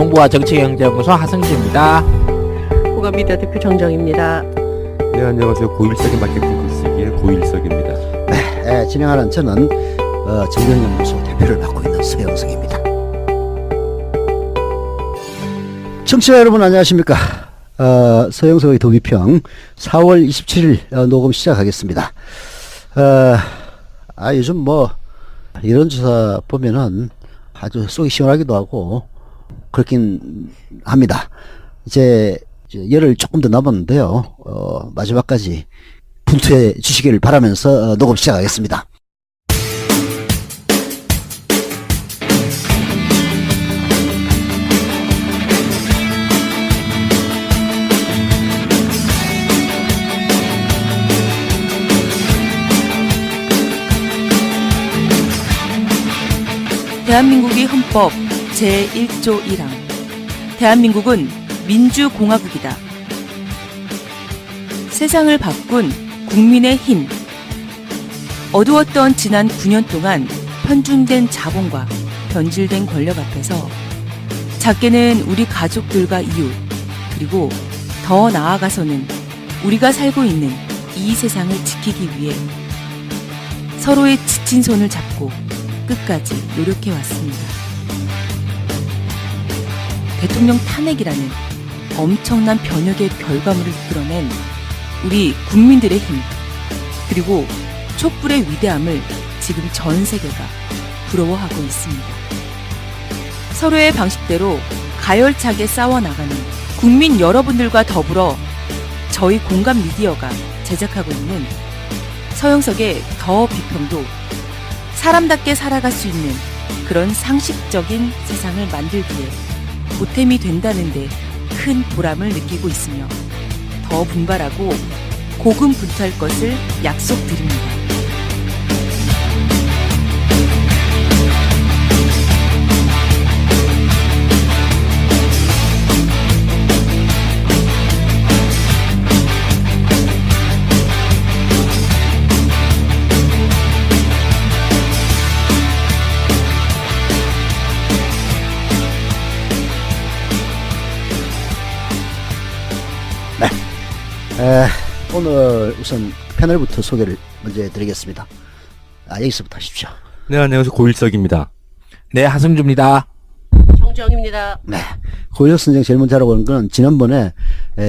정보와 정치경제연구소 하승주입니다. 고감미디어 대표 정정입니다. 네, 안녕하세요. 고일석의 마케팅 글쓰기의 고일석입니다. 네, 진행하는 저는 정경연구소 대표를 맡고 있는 서영석입니다. 청취자 여러분 안녕하십니까. 서영석의 도비평 4월 27일 녹음 시작하겠습니다. 요즘 뭐 이런저런 보면은 아주 속이 시원하기도 하고 그렇긴 합니다. 이제 열흘 조금 더 남았는데요. 마지막까지 분투해 주시기를 바라면서 녹음 시작하겠습니다. 대한민국의 헌법 제1조 1항 대한민국은 민주공화국이다. 세상을 바꾼 국민의 힘. 어두웠던 지난 9년 동안 편중된 자본과 변질된 권력 앞에서 작게는 우리 가족들과 이웃, 그리고 더 나아가서는 우리가 살고 있는 이 세상을 지키기 위해 서로의 지친 손을 잡고 끝까지 노력해왔습니다. 대통령 탄핵이라는 엄청난 변혁의 결과물을 이끌어낸 우리 국민들의 힘, 그리고 촛불의 위대함을 지금 전 세계가 부러워하고 있습니다. 서로의 방식대로 가열차게 싸워나가는 국민 여러분들과 더불어 저희 공감 미디어가 제작하고 있는 서영석의 더 비평도 사람답게 살아갈 수 있는 그런 상식적인 세상을 만들기에 보탬이 된다는데 큰 보람을 느끼고 있으며 더 분발하고 고군분투할 것을 약속드립니다. 오늘 우선 패널부터 소개를 먼저 해드리겠습니다. 여기서부터 하십시오. 네, 안녕하세요. 고일석입니다. 네, 하승주입니다. 정정입니다. 네, 고일석 선생 제일 먼저 하라고 하는 건 지난번에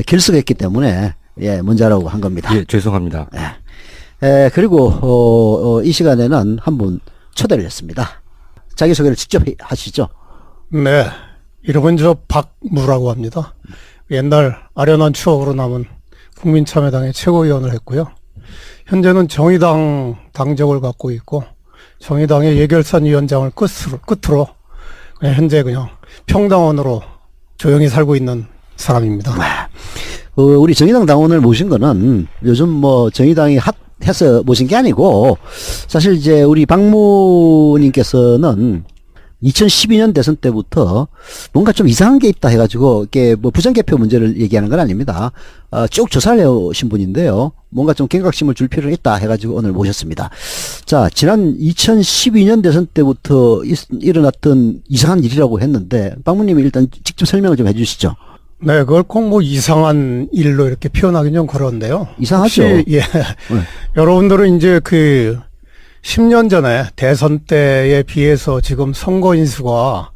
결석했기 때문에 먼저 하라고 한 겁니다. 예, 죄송합니다. 그리고 이 시간에는 한 분 초대를 했습니다. 자기소개를 직접 하시죠. 네, 이름은 저 박무라고 합니다. 옛날 아련한 추억으로 남은 국민참여당의 최고위원을 했고요. 현재는 정의당 당적을 갖고 있고 정의당의 예결산 위원장을 끝으로 현재 그냥 평당원으로 조용히 살고 있는 사람입니다. 우리 정의당 당원을 모신 거는 요즘 뭐 정의당이 핫해서 모신 게 아니고 사실 이제 우리 박무님께서는 2012년 대선 때부터 뭔가 좀 이상한 게 있다 해가지고 이게 뭐 부정개표 문제를 얘기하는 건 아닙니다. 쭉 조사를 해오신 분인데요. 뭔가 좀 경각심을 줄 필요가 있다 해가지고 오늘 모셨습니다. 자, 지난 2012년 대선 때부터 일어났던 이상한 일이라고 했는데 박무님이 일단 직접 설명을 좀 해주시죠. 네, 그걸 꼭 뭐 이상한 일로 이렇게 표현하기는 좀 그런데요. 이상하죠. 혹시, 여러분들은 이제 10년 전에 대선 때에 비해서 지금 선거 인수가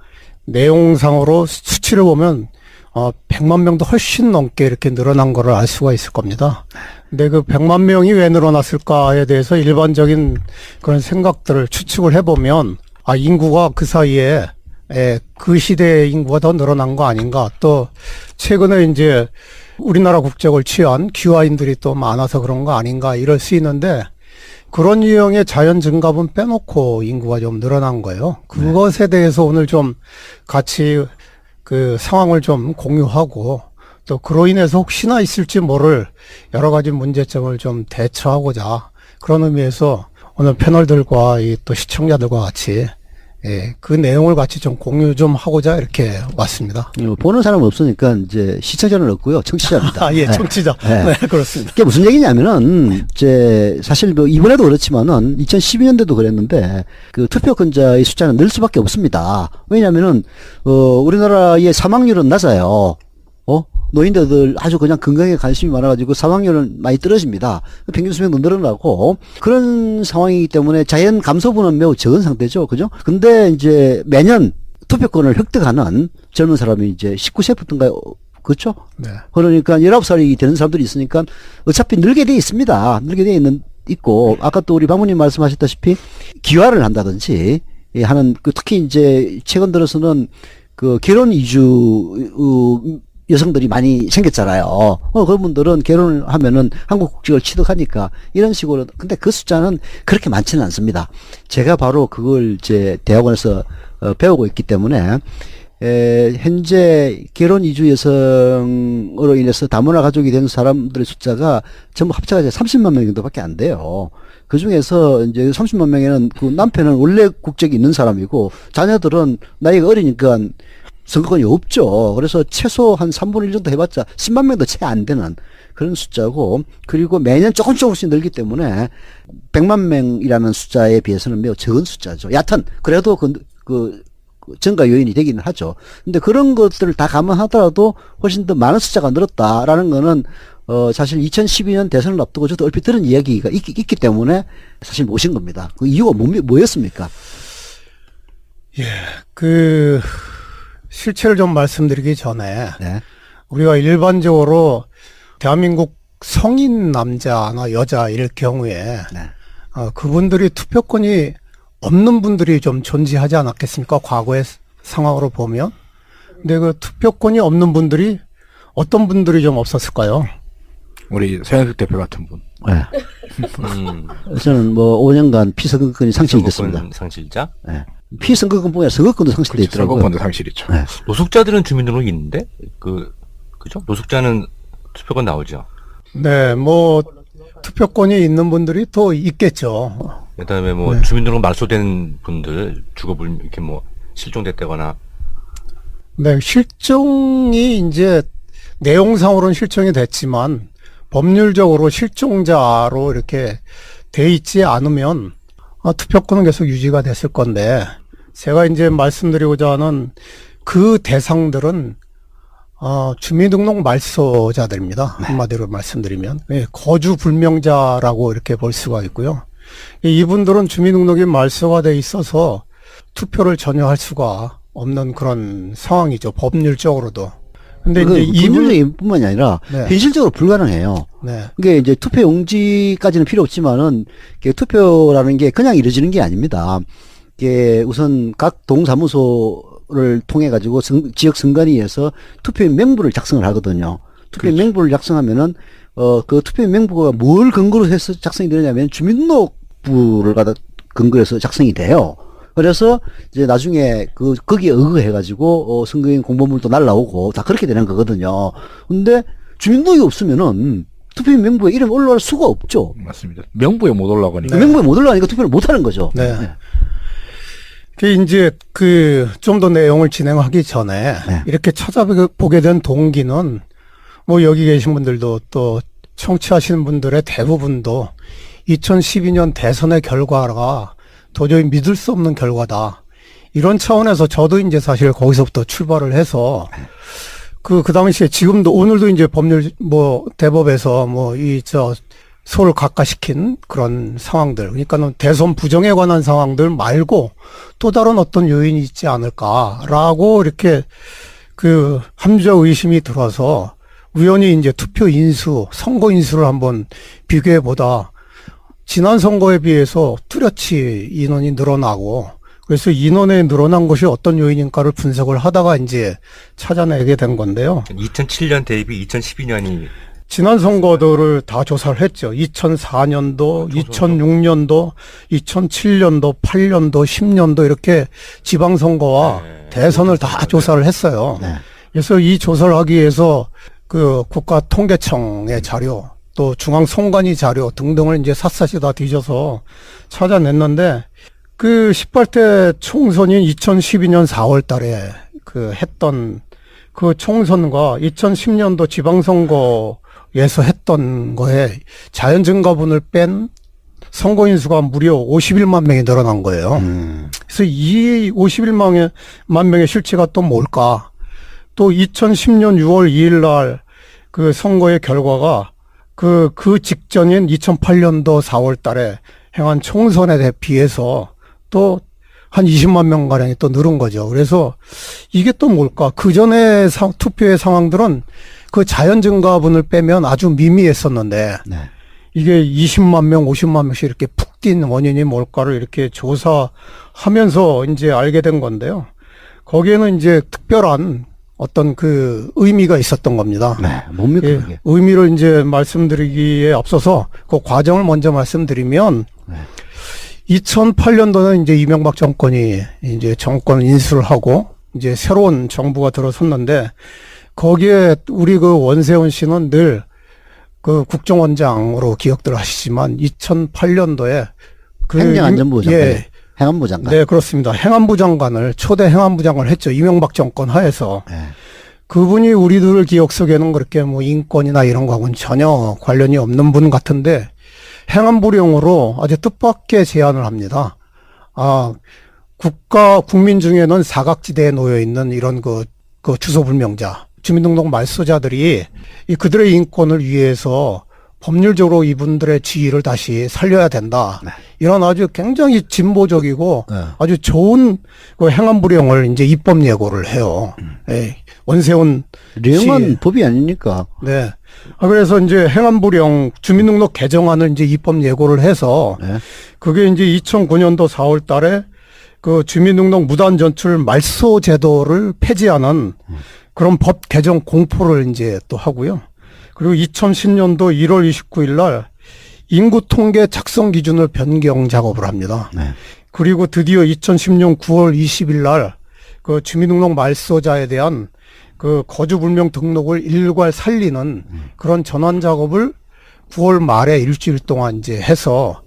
내용상으로 수치를 보면 100만 명도 훨씬 넘게 이렇게 늘어난 거를 알 수가 있을 겁니다. 근데 그 100만 명이 왜 늘어났을까에 대해서 일반적인 그런 생각들을 추측을 해보면 인구가 그 사이에 그 시대의 인구가 더 늘어난 거 아닌가, 또 최근에 이제 우리나라 국적을 취한 귀화인들이 또 많아서 그런 거 아닌가 이럴 수 있는데, 그런 유형의 자연 증가분 빼놓고 인구가 좀 늘어난 거예요. 그것에 대해서 오늘 좀 같이 그 상황을 좀 공유하고, 또 그로 인해서 혹시나 있을지 모를 여러 가지 문제점을 좀 대처하고자, 그런 의미에서 오늘 패널들과 또 시청자들과 같이 예, 그 내용을 같이 좀 공유 좀 하고자 이렇게 왔습니다. 보는 사람은 없으니까 이제 시청자는 없고요. 청취자입니다. 아, 예, 청취자. 네. 네, 그렇습니다. 이게 무슨 얘기냐면은 이제 사실 뭐 이번에도 그렇지만은 2012년대도 그랬는데 그 투표권자의 숫자는 늘 수밖에 없습니다. 왜냐면은 우리나라의 사망률은 낮아요. 노인들 아주 그냥 건강에 관심이 많아가지고 사망률은 많이 떨어집니다. 평균 수명도 늘어나고 그런 상황이기 때문에 자연 감소분은 매우 적은 상태죠. 그죠? 근데 이제 매년 투표권을 획득하는 젊은 사람이 이제 19세부터인가요? 그렇죠? 네. 그러니까 19살이 되는 사람들이 있으니까 어차피 늘게 돼 있습니다. 늘게 돼 있고 아까 또 우리 박무님 말씀하셨다시피 기화를 한다든지 하는 특히 이제 최근 들어서는 그 결혼 이주 여성들이 많이 생겼잖아요. 그런 분들은 결혼을 하면은 한국 국적을 취득하니까 이런 식으로. 근데 그 숫자는 그렇게 많지는 않습니다. 제가 바로 그걸 이제 대학원에서 배우고 있기 때문에 현재 결혼 이주 여성으로 인해서 다문화 가족이 된 사람들의 숫자가 전부 합쳐서 30만 명 정도밖에 안 돼요. 그 중에서 이제 30만 명에는 그 남편은 원래 국적이 있는 사람이고 자녀들은 나이가 어리니까 선거권이 없죠. 그래서 최소 한 3분의 1 정도 해봤자 10만 명도 채 안 되는 그런 숫자고, 그리고 매년 조금씩 늘기 때문에 100만 명이라는 숫자에 비해서는 매우 적은 숫자죠. 여하튼 그래도 그 증가 요인이 되기는 하죠. 근데 그런 것들을 다 감안하더라도 훨씬 더 많은 숫자가 늘었다라는 거는 사실 2012년 대선을 앞두고 저도 얼핏 들은 이야기가 있기 때문에 사실 모신 겁니다. 그 이유가 뭐였습니까? 예, 실체를 좀 말씀드리기 전에 네. 우리가 일반적으로 대한민국 성인 남자나 여자일 경우에 네. 그분들이 투표권이 없는 분들이 좀 존재하지 않았겠습니까? 과거의 상황으로 보면. 근데 그 투표권이 없는 분들이 어떤 분들이 좀 없었을까요? 우리 서영석 대표 같은 분. 네. 저는 뭐 5년간 피선거권이 상실이 됐습니다. 선거권 상실자? 네. 피선거권뿐만 아니라 선거권도 상실돼 있더라고요. 선거권도 상실이죠. 네. 노숙자들은 주민등록이 있는데 그죠? 노숙자는 투표권 나오죠. 네, 뭐 투표권이 있는 분들이 또 있겠죠. 그다음에 뭐 네. 주민등록 말소된 분들 이렇게 뭐 실종됐다거나. 네, 실종이 이제 내용상으로는 실종이 됐지만 법률적으로 실종자로 이렇게 돼 있지 않으면 투표권은 계속 유지가 됐을 건데, 제가 이제 말씀드리고자 하는 그 대상들은 주민등록 말소자들입니다. 한마디로 말씀드리면 거주 불명자라고 이렇게 볼 수가 있고요. 이분들은 주민등록이 말소가 돼 있어서 투표를 전혀 할 수가 없는 그런 상황이죠. 법률적으로도. 근데 이제 법률적인뿐만이 아니라 네. 현실적으로 불가능해요. 네. 그게 이제 투표 용지까지는 필요 없지만은 투표라는 게 그냥 이루어지는 게 아닙니다. 이게 우선 각 동사무소를 통해 가지고 지역 선관위에서 투표인 명부를 작성을 하거든요. 투표인 그렇죠. 명부를 작성하면은 그 투표인 명부가 뭘 근거로 해서 작성이 되느냐면 주민등록부를 근거해서 작성이 돼요. 그래서 이제 나중에 거기에 의거해 가지고 선거인 공보물도 날라오고 다 그렇게 되는 거거든요. 근데 주민등록이 없으면은 투표인 명부에 이름 올라갈 수가 없죠. 맞습니다. 명부에 못 올라가니까. 명부에 못 올라가니까 투표를 못 하는 거죠. 네. 이제 좀 더 내용을 진행하기 전에 네. 이렇게 찾아보게 된 동기는 뭐 여기 계신 분들도 또 청취하시는 분들의 대부분도 2012년 대선의 결과가 도저히 믿을 수 없는 결과다. 이런 차원에서 저도 이제 사실 거기서부터 출발을 해서 그 당시에 지금도 오늘도 이제 법률 대법에서 소를 각하시킨 그런 상황들, 그러니까는 대선 부정에 관한 상황들 말고 또 다른 어떤 요인이 있지 않을까라고 이렇게 함정 의심이 들어서 우연히 이제 투표 인수, 선거 인수를 한번 비교해 보다 지난 선거에 비해서 뚜렷이 인원이 늘어나고, 그래서 인원에 늘어난 것이 어떤 요인인가를 분석을 하다가 이제 찾아내게 된 건데요. 2007년 대비 2012년이 지난 선거들을 다 조사를 했죠. 2004년도, 2006년도, 2007년도, 8년도, 10년도 이렇게 지방선거와 대선을 다 조사를 했어요. 네. 그래서 이 조사를 하기 위해서 국가통계청의 자료, 또 중앙선관위 자료 등등을 이제 샅샅이 다 뒤져서 찾아냈는데, 그 18대 총선인 2012년 4월 달에 그 했던 그 총선과 2010년도 지방선거에서 했던 거에 자연증가분을 뺀 선거인 수가 무려 51만 명이 늘어난 거예요. 그래서 이 51만 명의 실체가 또 뭘까? 또 2010년 6월 2일 날 그 선거의 결과가 그 직전인 2008년도 4월 달에 행한 총선에 비해서 또 한 20만 명가량이 또 늘은 거죠. 그래서 이게 또 뭘까? 그 전에 투표의 상황들은 그 자연증가분을 빼면 아주 미미했었는데 네. 이게 20만 명, 50만 명씩 이렇게 푹 뛴 원인이 뭘까를 이렇게 조사하면서 이제 알게 된 건데요. 거기에는 이제 특별한 어떤 그 의미가 있었던 겁니다. 네. 뭡니까, 예, 그게? 의미를 이제 말씀드리기에 앞서서 그 과정을 먼저 말씀드리면 네. 2008년도는 이제 이명박 정권이 이제 정권 인수를 하고 이제 새로운 정부가 들어섰는데 거기에 우리 그 원세훈 씨는 늘 그 국정원장으로 기억들 하시지만 2008년도에 그 행정안전부 장관, 예, 행안부 장관. 네, 그렇습니다. 행안부 장관을 초대 행안부 장관을 했죠. 이명박 정권 하에서. 네. 그분이 우리들 기억 속에는 그렇게 뭐 인권이나 이런 거하고는 전혀 관련이 없는 분 같은데 행안부령으로 아주 뜻밖의 제안을 합니다. 국민 중에는 사각지대에 놓여 있는 이런 그 주소불명자, 주민등록 말소자들이 그들의 인권을 위해서 법률적으로 이분들의 지위를 다시 살려야 된다. 네. 이런 아주 굉장히 진보적이고 네. 아주 좋은 그 행안부령을 이제 입법 예고를 해요. 예, 원세훈 령은 씨. 법이 아니니까. 네. 그래서 이제 행안부령 주민등록 개정안을 이제 입법 예고를 해서 네. 그게 이제 2009년도 4월 달에 그 주민등록 무단 전출 말소 제도를 폐지하는 그런 법 개정 공포를 이제 또 하고요. 그리고 2010년도 1월 29일 날 인구 통계 작성 기준을 변경 작업을 합니다. 네. 그리고 드디어 2010년 9월 20일 날 그 주민등록 말소자에 대한 그 거주불명 등록을 일괄 살리는 그런 전환 작업을 9월 말에 일주일 동안 이제 해서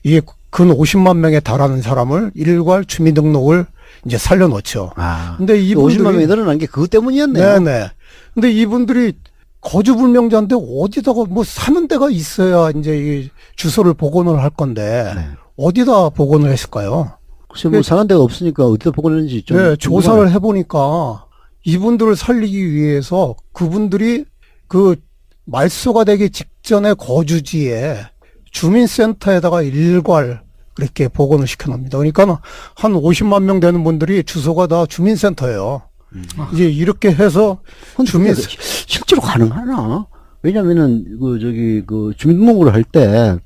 이게 근 50만 명에 달하는 사람을 일괄 주민등록을 이제 살려놓죠. 근데 이분들이 50만 명이 늘어난 게 그것 때문이었네요. 네네. 근데 이분들이 거주불명자인데 어디다가 뭐 사는 데가 있어야 이제 이 주소를 복원을 할 건데 네. 어디다 복원을 했을까요? 글쎄 뭐 사는 데가 없으니까 어디다 복원했는지 좀. 네, 조사를 해보니까 이분들을 살리기 위해서 그분들이 그 말소가 되기 직전에 거주지에 주민센터에다가 일괄 그렇게 복원을 시켜놓습니다. 그러니까 한 50만 명 되는 분들이 주소가 다 주민센터예요. 이제 이렇게 해서 주민 실제로 가능하나? 왜냐면은 그 주민등록을 할 때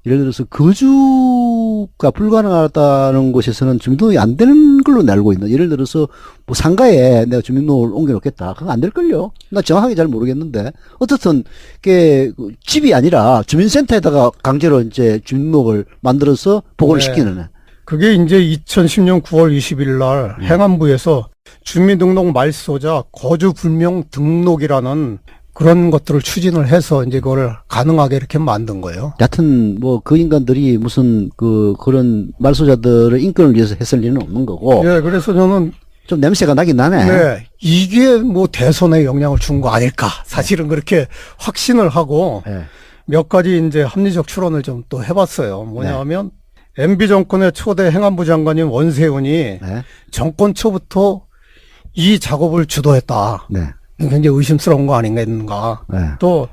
예를 들어서 거주가 불가능하다는 곳에서는 주민등록이 안 되는 걸로 알고 있는. 예를 들어서 뭐 상가에 내가 주민등록을 옮겨놓겠다. 그건 안 될 걸요. 나 정확하게 잘 모르겠는데 어떻든 그 집이 아니라 주민센터에다가 강제로 이제 주민등록을 만들어서 복원을 네. 시키는 애. 그게 이제 2010년 9월 20일 날 행안부에서 주민등록 말소자 거주불명 등록이라는 그런 것들을 추진을 해서 이제 그걸 가능하게 이렇게 만든 거예요. 여하튼 뭐 그 인간들이 무슨 그런 말소자들의 인권을 위해서 했을 리는 없는 거고. 예, 그래서 저는 좀 냄새가 나긴 나네. 네, 이게 뭐 대선에 영향을 준 거 아닐까. 사실은 그렇게 확신을 하고 네. 몇 가지 이제 합리적 추론을 좀 또 해봤어요. 뭐냐면 MB 정권의 초대 행안부 장관인 원세훈이 네. 정권 초부터 이 작업을 주도했다. 네. 굉장히 의심스러운 거 아닌가. 네. 또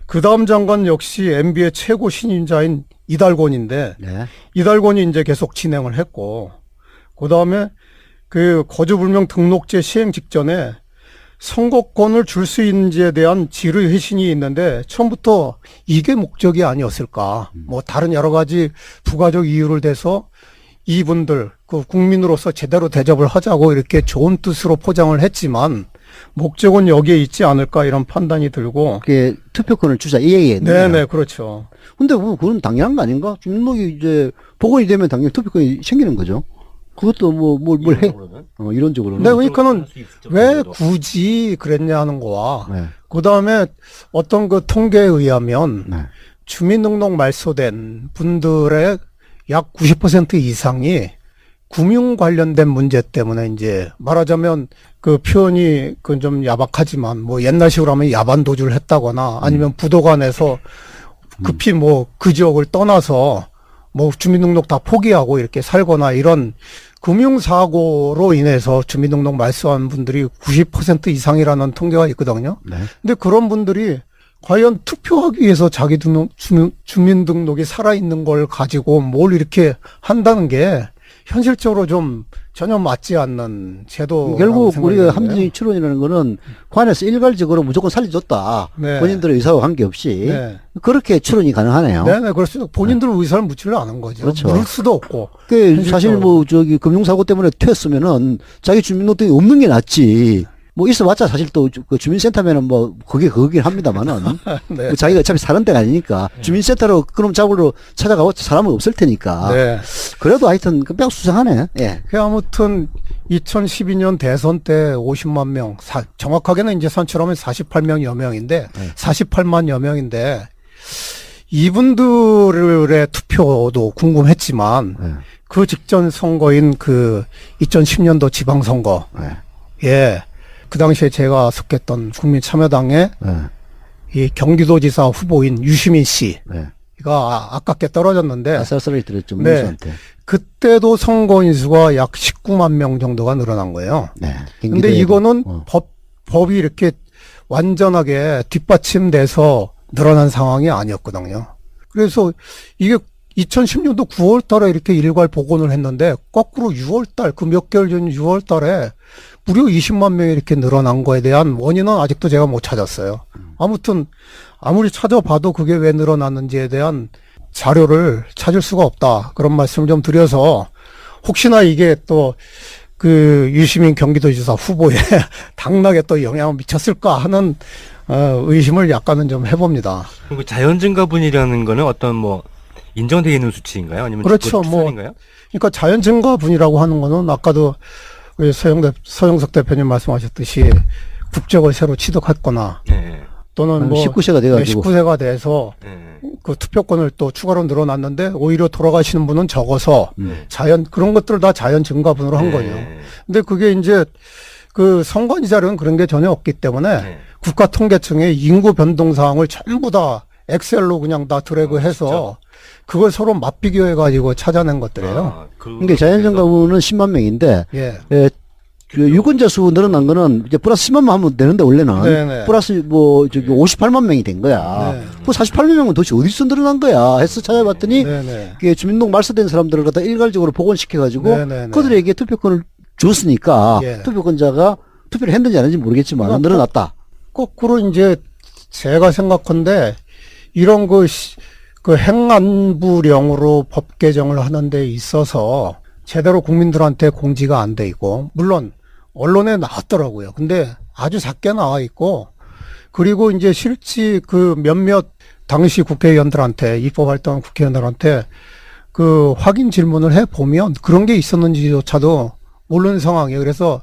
그 다음 장관 역시 MB의 최고 신임자인 이달곤인데 네. 이달곤이 이제 계속 진행을 했고 그 다음에 그 거주불명 등록제 시행 직전에 선거권을 줄 수 있는지에 대한 질의 회신이 있는데 처음부터 이게 목적이 아니었을까. 뭐 다른 여러 가지 부가적 이유를 대서 이분들 그 국민으로서 제대로 대접을 하자고 이렇게 좋은 뜻으로 포장을 했지만 목적은 여기에 있지 않을까 이런 판단이 들고. 그게 투표권을 주자 이 얘기였네요. 네네, 그렇죠. 근데 뭐 그건 당연한 거 아닌가? 주민등록이 이제 복원이 되면 당연히 투표권이 생기는 거죠. 그것도 뭘 해? 이론적으로는. 네, 그러니까는 왜 그래도. 굳이 그랬냐 하는 거와 네. 그 다음에 어떤 그 통계에 의하면 네. 주민등록 말소된 분들의 약 90% 이상이 금융 관련된 문제 때문에 이제 말하자면 그 표현이 그 좀 야박하지만 뭐 옛날식으로 하면 야반 도주를 했다거나 아니면 부도관에서 급히 뭐 그 지역을 떠나서 뭐 주민등록 다 포기하고 이렇게 살거나 이런 금융사고로 인해서 주민등록 말소한 분들이 90% 이상이라는 통계가 있거든요. 네. 근데 그런 분들이 과연 투표하기 위해서 자기 주민등록이 살아있는 걸 가지고 뭘 이렇게 한다는 게 현실적으로 좀 전혀 맞지 않는 제도라고 결국 생각이 우리가 드는데요. 함정의 추론이라는 거는 관에서 일괄적으로 무조건 살려줬다. 네. 본인들의 의사와 관계없이 네. 그렇게 추론이 가능하네요. 네네, 그럴 수도 본인들 의사를 묻지를 않은 거죠. 그렇죠. 물을 수도 없고. 그 사실 현실적으로. 뭐 저기 금융사고 때문에 튀었으면은 자기 주민등록이 없는 게 낫지. 뭐 있어봤자 사실 또 그 주민센터면은 뭐 그게 그거긴 합니다만은 네. 뭐 자기가 어차피 사는 데가 아니니까 주민센터로 그럼 잡으러 찾아가고 사람은 없을 테니까. 네. 그래도 하여튼 그 매우 수상하네. 예. 그 아무튼 2012년 대선 때 50만 명, 정확하게는 이제 선출하면 48명여 명인데, 48만여 명인데, 이분들의 투표도 궁금했지만, 네. 그 직전 선거인 그 2010년도 지방선거, 네. 예, 그 당시에 제가 속했던 국민참여당의 네. 이 경기도지사 후보인 유시민 씨가 네. 아깝게 떨어졌는데, 아슬아슬하게 들었죠. 네. 문수한테. 그때도 선거 인수가 약 19만 명 정도가 늘어난 거예요. 네. 근데 경기도에도. 이거는 법이 이렇게 완전하게 뒷받침돼서 늘어난 상황이 아니었거든요. 그래서 이게 2010년도 9월 달에 이렇게 일괄 복원을 했는데 거꾸로 6월 달, 그 몇 개월 전 6월 달에 무려 20만 명이 이렇게 늘어난 거에 대한 원인은 아직도 제가 못 찾았어요. 아무튼 아무리 찾아봐도 그게 왜 늘어났는지에 대한 자료를 찾을 수가 없다. 그런 말씀을 좀 드려서 혹시나 이게 또 그 유시민 경기도지사 후보에 당락에 또 영향을 미쳤을까 하는 의심을 약간은 좀 해봅니다. 그리고 자연증가분이라는 거는 어떤 뭐 인정되어 있는 수치인가요? 아니면 그렇죠. 뭐 추산인가요? 그러니까 자연증가분이라고 하는 거는 아까도 우리 서영석 대표님 말씀하셨듯이 국적을 새로 취득했거나 네. 또는 뭐 19세가 돼가지고. 19세가 돼서 네. 그 투표권을 또 추가로 늘어났는데 오히려 돌아가시는 분은 적어서 그런 것들을 다 자연 증가분으로 한 거죠. 근데 그게 이제 그 선관위 자료는 그런 게 전혀 없기 때문에 네. 국가통계청의 인구 변동 사항을 전부 다 엑셀로 그냥 다 드래그해서 그걸 서로 맞비교해 가지고 찾아낸 것들이에요. 근데 자연증가분은 10만 명인데 예. 그 유권자 수 늘어난 거는 이제 플러스 10만만 하면 되는데 원래는 네네. 플러스 뭐 저기 58만 명이 된 거야. 네. 그 48만 명은 도대체 어디서 늘어난 거야? 해서 찾아봤더니 네네. 그게 주민등록 말소된 사람들을 갖다 일괄적으로 복원시켜 가지고 네네네. 그들에게 투표권을 줬으니까 예. 투표권자가 투표를 했는지 안 했는지 모르겠지만 그러니까 늘어났다. 거꾸로 이제 제가 생각한데 이런 그 행안부령으로 법 개정을 하는 데 있어서 제대로 국민들한테 공지가 안 돼 있고 물론 언론에 나왔더라고요. 근데 아주 작게 나와 있고 그리고 이제 실제 그 몇몇 당시 국회의원들한테 입법 활동한 국회의원들한테 그 확인 질문을 해 보면 그런 게 있었는지조차도 모르는 상황이에요. 그래서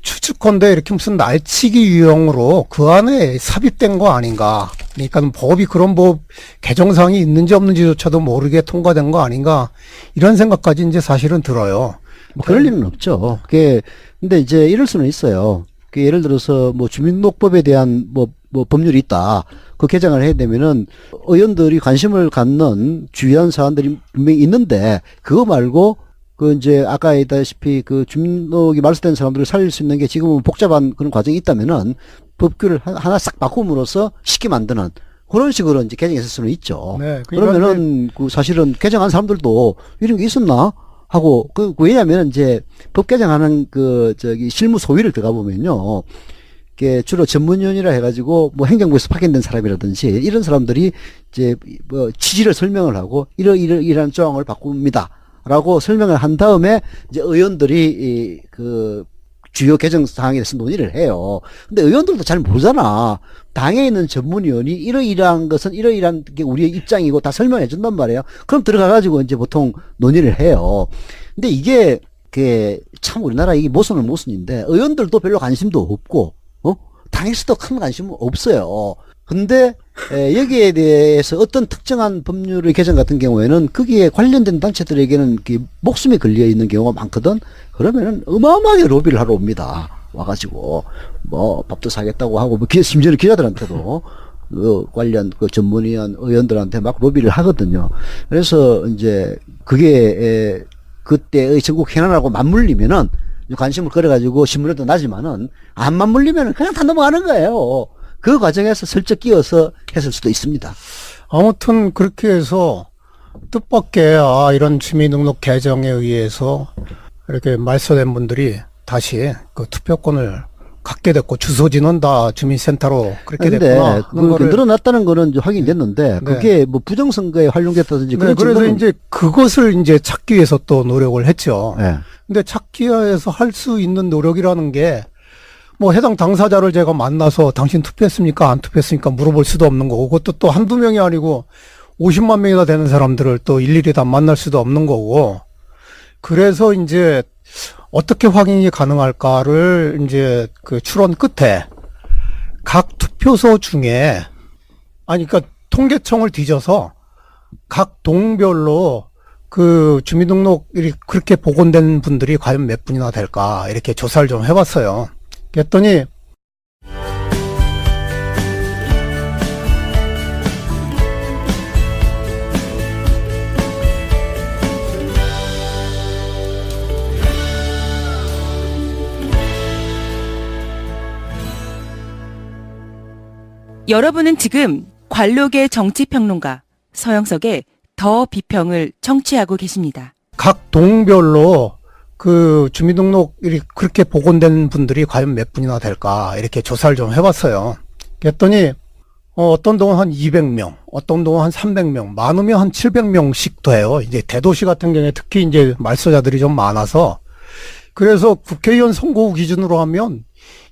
추측컨대 이렇게 무슨 날치기 유형으로 그 안에 삽입된 거 아닌가. 그러니까 법이 그런 법 개정사항이 있는지 없는지조차도 모르게 통과된 거 아닌가. 이런 생각까지 이제 사실은 들어요. 뭐 그럴 리는 없죠. 그게 근데 이제 이럴 수는 있어요. 그 예를 들어서 뭐 주민등록법에 대한 뭐 법률이 있다. 그 개정을 해야 되면은 의원들이 관심을 갖는 주요한 사안들이 분명히 있는데 그거 말고 그 이제 아까 얘기했다시피 그 주민등록이 말소된 사람들을 살릴 수 있는 게 지금은 복잡한 그런 과정이 있다면은 법규를 하나 싹 바꿈으로써 쉽게 만드는 그런 식으로 이제 개정했을 수는 있죠. 네, 그러니까 그러면은 그 사실은 개정한 사람들도 이런 게 있었나 하고 왜냐하면 이제 법 개정하는 그 저기 실무 소위를 들어가 보면요. 이게 주로 전문위원이라 해가지고 뭐 행정부에서 파견된 사람이라든지 이런 사람들이 이제 뭐 취지를 설명을 하고 이러이러이러한 조항을 바꿉니다. 라고 설명을 한 다음에 이제 의원들이 그 주요 개정 사항에 대해서 논의를 해요. 근데 의원들도 잘 모르잖아. 당에 있는 전문위원이 이러이러한 것은 이러이러한 게 우리의 입장이고 다 설명해 준단 말이에요. 그럼 들어가가지고 이제 보통 논의를 해요. 근데 이게 참 우리나라 이게 모순은 모순인데 의원들도 별로 관심도 없고, 당에서도 큰 관심은 없어요. 근데 여기에 대해서 어떤 특정한 법률의 개정 같은 경우에는 거기에 관련된 단체들에게는 목숨이 걸려 있는 경우가 많거든. 그러면은 어마어마하게 로비를 하러 옵니다. 와가지고 뭐 밥도 사겠다고 하고 뭐 심지어 기자들한테도 관련 전문위원 의원들한테 막 로비를 하거든요. 그래서 이제 그게 그때의 전국 현안하고 맞물리면은 관심을 끌어가지고 신문에도 나지만은 안 맞물리면은 그냥 다 넘어가는 거예요. 그 과정에서 슬쩍 끼어서 했을 수도 있습니다. 아무튼 그렇게 해서 뜻밖의 이런 주민등록 개정에 의해서 이렇게 말소된 분들이 다시 그 투표권을 갖게 됐고 주소지는 다 주민센터로 그렇게 근데 됐구나. 그 늘어났다는 거는 이제 확인됐는데 그게 뭐 부정선거에 활용됐다든지 그런 그래서 증거는 이제 그것을 이제 찾기 위해서 또 노력을 했죠. 네. 근데 찾기 위해서 할 수 있는 노력이라는 게 뭐 해당 당사자를 제가 만나서 당신 투표했습니까? 안 투표했습니까? 물어볼 수도 없는 거고 그것도 또 한두 명이 아니고 50만 명이나 되는 사람들을 또 일일이 다 만날 수도 없는 거고 그래서 이제 어떻게 확인이 가능할까를 이제 그 추론 끝에 각 투표소 중에 그러니까 통계청을 뒤져서 각 동별로 그 주민등록이 그렇게 복원된 분들이 과연 몇 분이나 될까 이렇게 조사를 좀 해봤어요. 그랬더니 여러분은 지금 관록의 정치평론가 서영석의 더 비평을 청취하고 계십니다. 각 동별로 그 주민등록이 그렇게 복원된 분들이 과연 몇 분이나 될까 이렇게 조사를 좀 해봤어요. 그랬더니 어떤 동은 한 200명, 어떤 동은 한 300명, 많으면 한 700명씩 돼요. 이제 대도시 같은 경우에 특히 이제 말소자들이 좀 많아서 그래서 국회의원 선거 기준으로 하면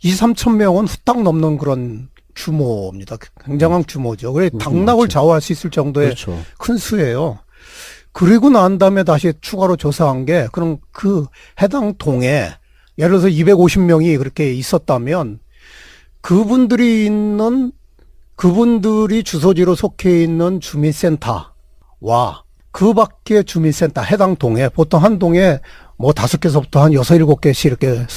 2-3천 명은 후딱 넘는 그런 규모입니다. 굉장한 규모죠. 그래 당락을 좌우할 수 있을 정도의 그렇죠. 큰 수예요. 그리고 난 다음에 다시 추가로 조사한 게 그럼 그 해당 동에 예를 들어서 250명이 그렇게 있었다면 그분들이 주소지로 속해 있는 주민센터와 그 밖의 주민센터 해당 동에 보통 한 동에 뭐 5개서부터 한 6, 7개씩 이렇게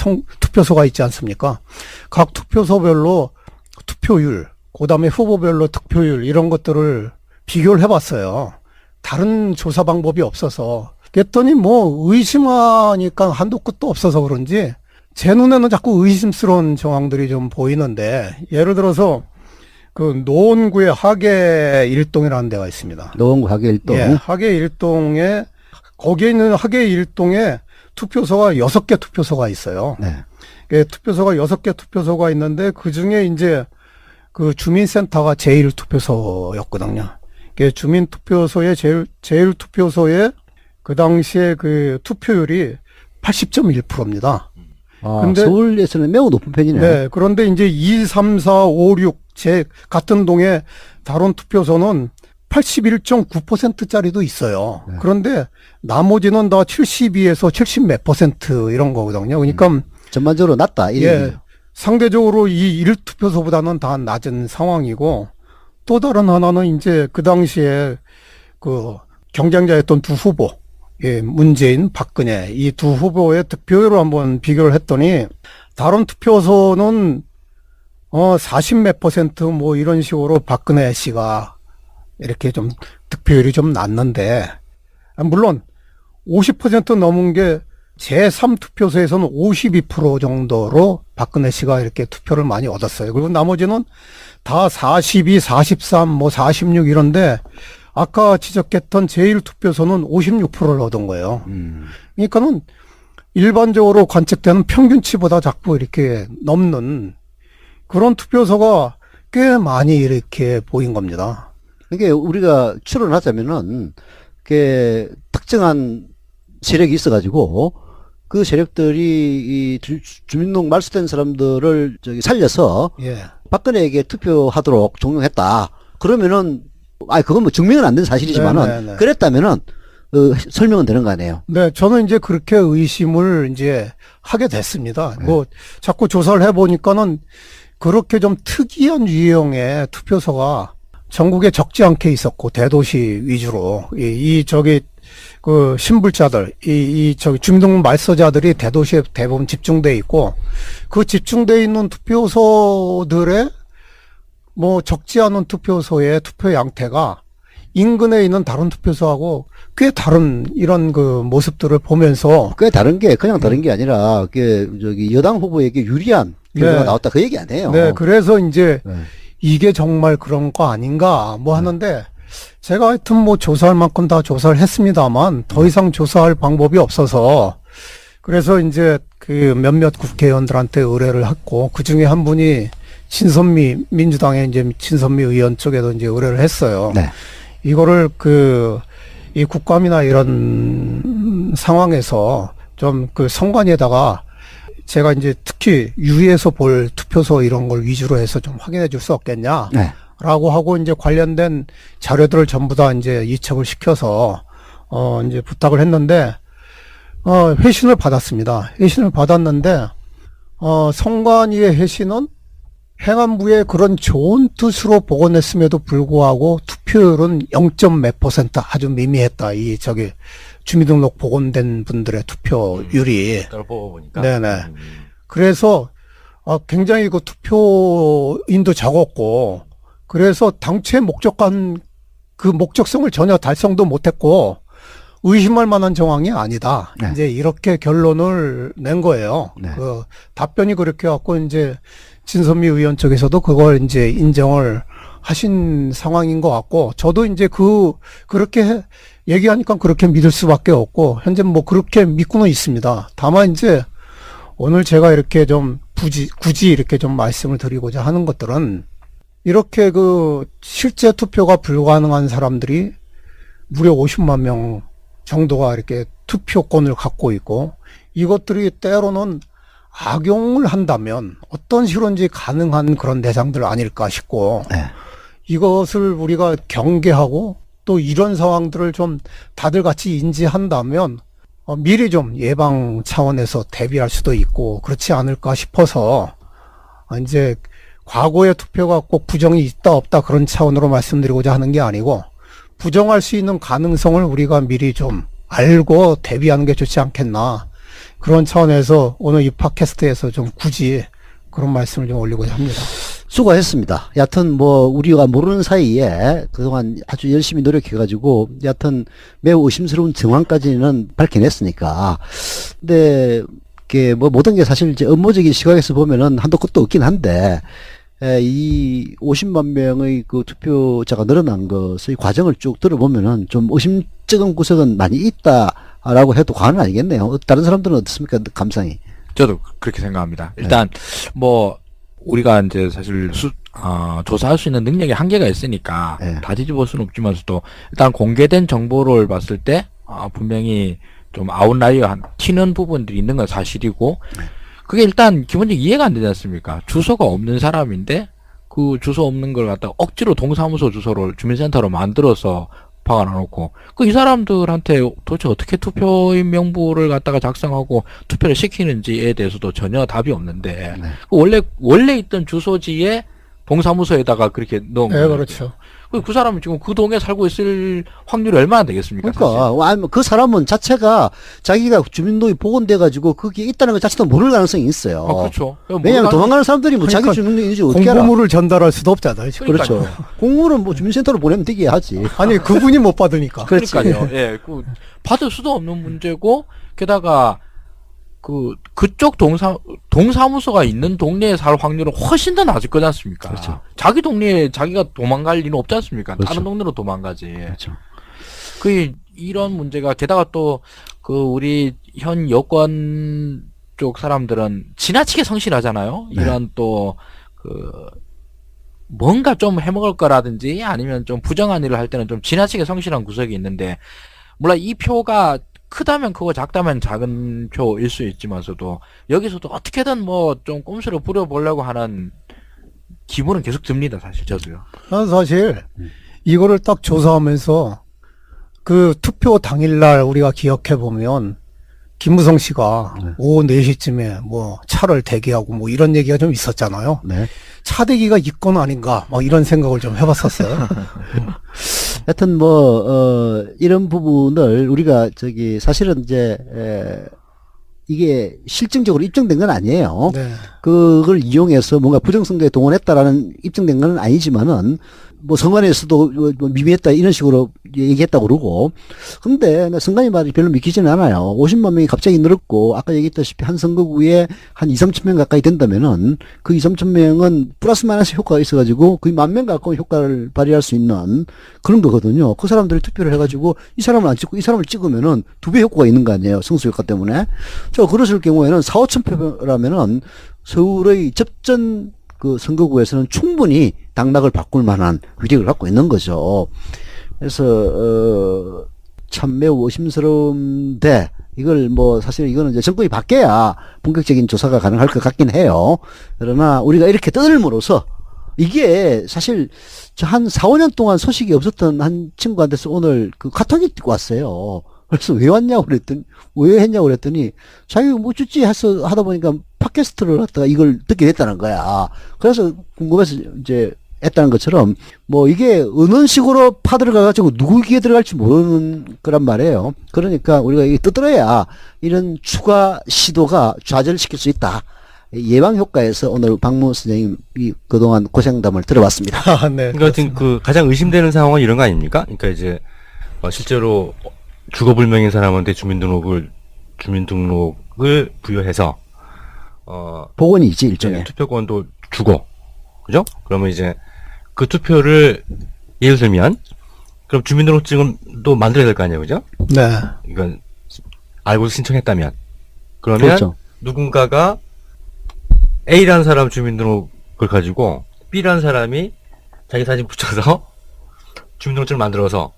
투표소가 있지 않습니까? 각 투표소별로 투표율, 그 다음에 후보별로 득표율 이런 것들을 비교를 해봤어요. 다른 조사 방법이 없어서. 그랬더니 뭐 의심하니까 한도 끝도 없어서 그런지 제 눈에는 자꾸 의심스러운 정황들이 좀 보이는데 예를 들어서 그 노원구의 하계 일동이라는 데가 있습니다. 노원구 하계 일동. 예, 하계 일동에 거기에 있는 하계 일동에 투표소가 6개 투표소가 있어요. 네. 투표소가 6개 투표소가 있는데 그 중에 이제 그 주민센터가 제1투표소였거든요. 주민투표소의 제1투표소의 그 당시에 그 투표율이 80.1%입니다. 근데 서울에서는 매우 높은 편이네요. 네. 그런데 이제 2, 3, 4, 5, 6 같은 동에 다른 투표소는 81.9%짜리도 있어요. 네. 그런데 나머지는 다 72에서 70 몇 % 이런 거거든요. 그러니까 전반적으로 낮다. 예, 상대적으로 이 1투표소보다는 다 낮은 상황이고 또 다른 하나는 이제 그 당시에 그 경쟁자였던 두 후보, 예, 문재인, 박근혜 이 두 후보의 득표율을 한번 비교를 했더니 다른 투표소는 40 몇 % 뭐 이런 식으로 박근혜 씨가 이렇게 좀 득표율이 좀 낮는데 물론 50% 넘은 게 제3투표소에서는 52% 정도로 박근혜 씨가 이렇게 투표를 많이 얻었어요. 그리고 나머지는 다 42, 43, 뭐 46 이런데 아까 지적했던 제1투표소는 56%를 얻은 거예요. 그러니까는 일반적으로 관측되는 평균치보다 자꾸 이렇게 넘는 그런 투표소가 꽤 많이 이렇게 보인 겁니다. 이게 우리가 추론하자면은 그 특정한 세력이 있어가지고 그 세력들이 이 주민등록 말소된 사람들을 살려서 예. 박근혜에게 투표하도록 종용했다. 그러면은 그건 뭐 증명은 안 된 사실이지만은 네네네. 그랬다면은 설명은 되는 거 아니에요. 네, 저는 이제 그렇게 의심을 이제 하게 됐습니다. 뭐 자꾸 조사를 해보니까는 그렇게 좀 특이한 유형의 투표소가 전국에 적지 않게 있었고, 대도시 위주로. 그 신불자들, 주민등록 말소자들이 대도시에 대부분 집중돼 있고, 그 집중돼 있는 투표소들의 뭐 적지 않은 투표소의 투표 양태가 인근에 있는 다른 투표소하고 꽤 다른 이런 그 모습들을 보면서 꽤 다른 게 그냥 다른 게 아니라 여당 후보에게 유리한 결과가 네. 나왔다 그 얘기 아니에요. 네, 그래서 이제 네. 이게 정말 그런 거 아닌가 뭐 하는데 제가 하여튼 뭐 조사할 만큼 다 조사를 했습니다만 더 이상 조사할 방법이 없어서 그래서 이제 그 몇몇 국회의원들한테 의뢰를 했고 그 중에 한 분이 민주당의 이제 친선미 의원 쪽에도 이제 의뢰를 했어요. 네. 이거를 이 국감이나 이런 상황에서 좀 그 선관위에다가 제가 이제 특히 유의해서 볼 투표소 이런 걸 위주로 해서 좀 확인해 줄 수 없겠냐. 네. 라고 하고 이제 관련된 자료들을 전부 다 이제 이첩을 시켜서, 이제 부탁을 했는데, 회신을 받았습니다. 회신을 받았는데, 선관위의 회신은 행안부의 그런 좋은 뜻으로 복원했음에도 불구하고 투표율은 0.몇% 아주 미미했다. 주민등록 복원된 분들의 투표율이. 따로 뽑아보니까. 네네. 그래서, 굉장히 그 투표인도 적었고, 그래서 당초에 목적한 그 목적성을 전혀 달성도 못했고, 의심할 만한 정황이 아니다. 네. 이제 이렇게 결론을 낸 거예요. 네. 그 답변이 그렇게 갖고 이제 진선미 의원 쪽에서도 그걸 이제 인정을 하신 상황인 것 같고, 저도 이제 그렇게 얘기하니까 그렇게 믿을 수밖에 없고, 현재 뭐 그렇게 믿고는 있습니다. 다만 이제 오늘 제가 이렇게 좀 굳이 이렇게 좀 말씀을 드리고자 하는 것들은 이렇게 실제 투표가 불가능한 사람들이 무려 50만 명 정도가 이렇게 투표권을 갖고 있고 이것들이 때로는 악용을 한다면 어떤 식으로인지 가능한 그런 대상들 아닐까 싶고 네. 이것을 우리가 경계하고 또 이런 상황들을 좀 다들 같이 인지한다면 미리 좀 예방 차원에서 대비할 수도 있고 그렇지 않을까 싶어서 이제 과거의 투표가 꼭 부정이 있다 없다 그런 차원으로 말씀드리고자 하는 게 아니고 부정할 수 있는 가능성을 우리가 미리 좀 알고 대비하는 게 좋지 않겠나 그런 차원에서 오늘 이 팟캐스트에서 좀 굳이 그런 말씀을 좀 올리고자 합니다. 수고했습니다. 여하튼 뭐 우리가 모르는 사이에 그동안 아주 열심히 노력해가지고 여하튼 매우 의심스러운 정황까지는 밝혀냈으니까 근데 이게 뭐 모든 게 사실 이제 업무적인 시각에서 보면은 한도 끝도 없긴 한데 이 50만 명의 그 투표자가 늘어난 것의 과정을 쭉 들어보면은 좀 의심쩍은 구석은 많이 있다라고 해도 과언은 아니겠네요. 다른 사람들은 어떻습니까? 감상이. 저도 그렇게 생각합니다. 일단 뭐 우리가 이제 사실 조사할 수 있는 능력이 한계가 있으니까 네. 다 뒤집을 수는 없지만서도 일단 공개된 정보를 봤을 때 분명히 좀 아웃라이어 튀는 부분들이 있는 건 사실이고 그게 일단 기본적으로 이해가 안 되지 않습니까? 주소가 없는 사람인데 그 주소 없는 걸 갖다가 억지로 동사무소 주소를 주민센터로 만들어서 박아놔놓고 이 사람들한테 도대체 어떻게 투표인 명부를 갖다가 작성하고 투표를 시키는지에 대해서도 전혀 답이 없는데 네. 원래 있던 주소지에 동사무소에다가 그렇게 넣은 거예요. 네, 그렇죠. 그 사람은 지금 그 동에 살고 있을 확률이 얼마나 되겠습니까? 그러니까 그 사람은 자체가 자기가 주민등록이 복원돼가지고 거기에 있다는 것 자체도 모를 가능성이 있어요. 그렇죠. 왜냐하면 도망가는 사람들이 뭐 자기 그러니까 주민등록이 있는지 어떻게 알아? 공고물을 전달할 수도 없잖아요. 지금. 그렇죠. 공물은 뭐 주민센터로 보내면 되게 하지. 아니 그분이 못 받으니까. 그렇지. 그러니까요. 예, 받을 수도 없는 문제고 게다가 그쪽 동사무소가 있는 동네에 살 확률은 훨씬 더 낮을 거지 않습니까? 그렇죠. 자기 동네에 자기가 도망갈 일은 없지 않습니까? 그렇죠. 다른 동네로 도망가지. 그렇죠. 이런 문제가 게다가 또 우리 현 여권 쪽 사람들은 지나치게 성실하잖아요. 네. 이런 뭔가 좀 해먹을 거라든지 아니면 좀 부정한 일을 할 때는 좀 지나치게 성실한 구석이 있는데 물론 이 표가 크다면 크고 작다면 작은 표일 수 있지만서도 여기서도 어떻게든 뭐 좀 꼼수를 부려보려고 하는 기분은 계속 듭니다. 사실 저도요. 난 사실 이거를 딱 조사하면서 그 투표 당일날 우리가 기억해 보면 김무성 씨가 네. 오후 4시쯤에 뭐 차를 대기하고 뭐 이런 얘기가 좀 있었잖아요. 네. 차 대기가 이건 아닌가 뭐 이런 생각을 좀 해봤었어요. 하여튼 뭐 이런 부분을 우리가 사실은 이제 이게 실증적으로 입증된 건 아니에요. 네. 그걸 이용해서 뭔가 부정선거에 동원했다라는 입증된 건 아니지만은 뭐 선관위에서도 뭐 미미했다 이런 식으로 얘기했다고 그러고, 근데 선관위 말이 별로 믿기지는 않아요. 50만 명이 갑자기 늘었고 아까 얘기했다시피 한 선거구에 한 2, 3천 명 가까이 된다면은 그 2, 3천 명은 플러스 마이너스 효과가 있어가지고 거의 10,000명 가까운 효과를 발휘할 수 있는 그런 거거든요. 그 사람들이 투표를 해가지고 이 사람을 안 찍고 이 사람을 찍으면은 2배 효과가 있는 거 아니에요. 승수 효과 때문에. 자, 그러실 경우에는 4, 5천 표라면은 서울의 접전 그 선거구에서는 충분히 당락을 바꿀 만한 위력을 갖고 있는 거죠. 그래서 참 매우 의심스러운데, 이걸 뭐 사실 이거는 이제 정권이 바뀌어야 본격적인 조사가 가능할 것 같긴 해요. 그러나 우리가 이렇게 떠들므로써 이게 사실 저 한 4, 5년 동안 소식이 없었던 한 친구한테서 오늘 그 카톡이 뛰고 왔어요. 그래서 왜 왔냐고 그랬더니, 왜 했냐고 그랬더니, 자기가 뭐 쭈찌 하다 보니까 팟캐스트를 갖다가 이걸 듣게 됐다는 거야. 그래서 궁금해서 이제 했다는 것처럼, 뭐 이게 어느 식으로 파들어가가지고 누구 귀에 들어갈지 모르는 거란 말이에요. 그러니까 우리가 이게 떠들어야 이런 추가 시도가 좌절시킬 수 있다. 예방 효과에서 오늘 박무 선생님이 그동안 고생담을 들어봤습니다. 아, 네. 그러니까 하여튼 그 가장 의심되는 상황은 이런 거 아닙니까? 그러니까 이제 실제로 주거불명인 사람한테 주민등록을 부여해서 복원이지 일종의. 투표권도 주고, 그죠? 그러면 이제 그 투표를 예를 들면 그럼 주민등록증도 만들어야 될 거 아니에요, 그죠? 네. 이건 알고 신청했다면 그러면 그렇죠. 누군가가 A라는 사람 주민등록을 가지고 B라는 사람이 자기 사진 붙여서 주민등록증을 만들어서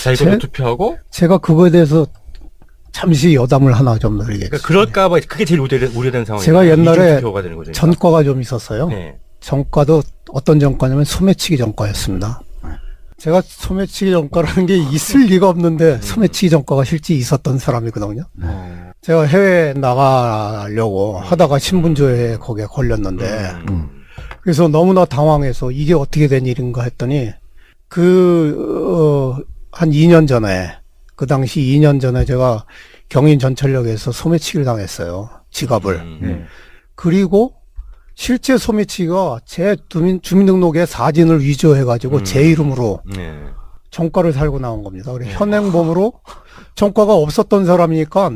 자기 것도 투표하고. 제가 그거에 대해서 잠시 여담을 하나 좀 드리겠습니다. 그러니까 그럴까봐 그게 제일 우려되는 상황이에요. 제가 옛날에 투표가 되는 거죠. 전과가 좀 있었어요. 네. 전과도 어떤 전과냐면 소매치기 전과였습니다. 제가 소매치기 전과라는 게 있을 리가 없는데 소매치기 전과가 실제 있었던 사람이거든요. 제가 해외 나가려고 하다가 신분조회에 거기에 걸렸는데 그래서 너무나 당황해서 이게 어떻게 된 일인가 했더니 한 2년 전에, 그 당시 2년 전에 제가 경인 전철역에서 소매치기를 당했어요. 지갑을. 그리고 실제 소매치기가 제 주민등록에 사진을 위조해가지고 제 이름으로 네. 정가를 살고 나온 겁니다. 그래 현행범으로 정가가 없었던 사람이니까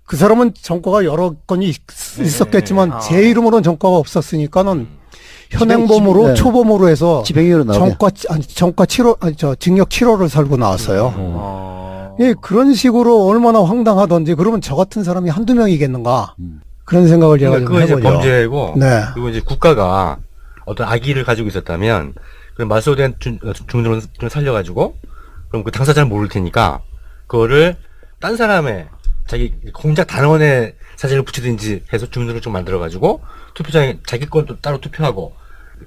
그 사람은 정가가 여러 건이 있었겠지만 제 이름으로는 정가가 없었으니까는 현행범으로 네. 초범으로 해서 지병이로 나오게. 정가 7호, 징역 7호를 살고 나왔어요. 예, 그런 식으로 얼마나 황당하던지. 그러면 저 같은 사람이 한두 명이겠는가. 그런 생각을 제가 그러니까 좀 그거 이제 해보죠. 범죄고, 네. 그리고 이제 국가가 어떤 악의를 가지고 있었다면, 그럼 말소된 주민등록을 살려가지고, 그럼 그 당사자는 모를 테니까, 그거를 딴 사람의 자기 공작 단원의 사진을 붙이든지 해서 주민등록을 좀 만들어가지고, 투표장에 자기 것도 따로 투표하고,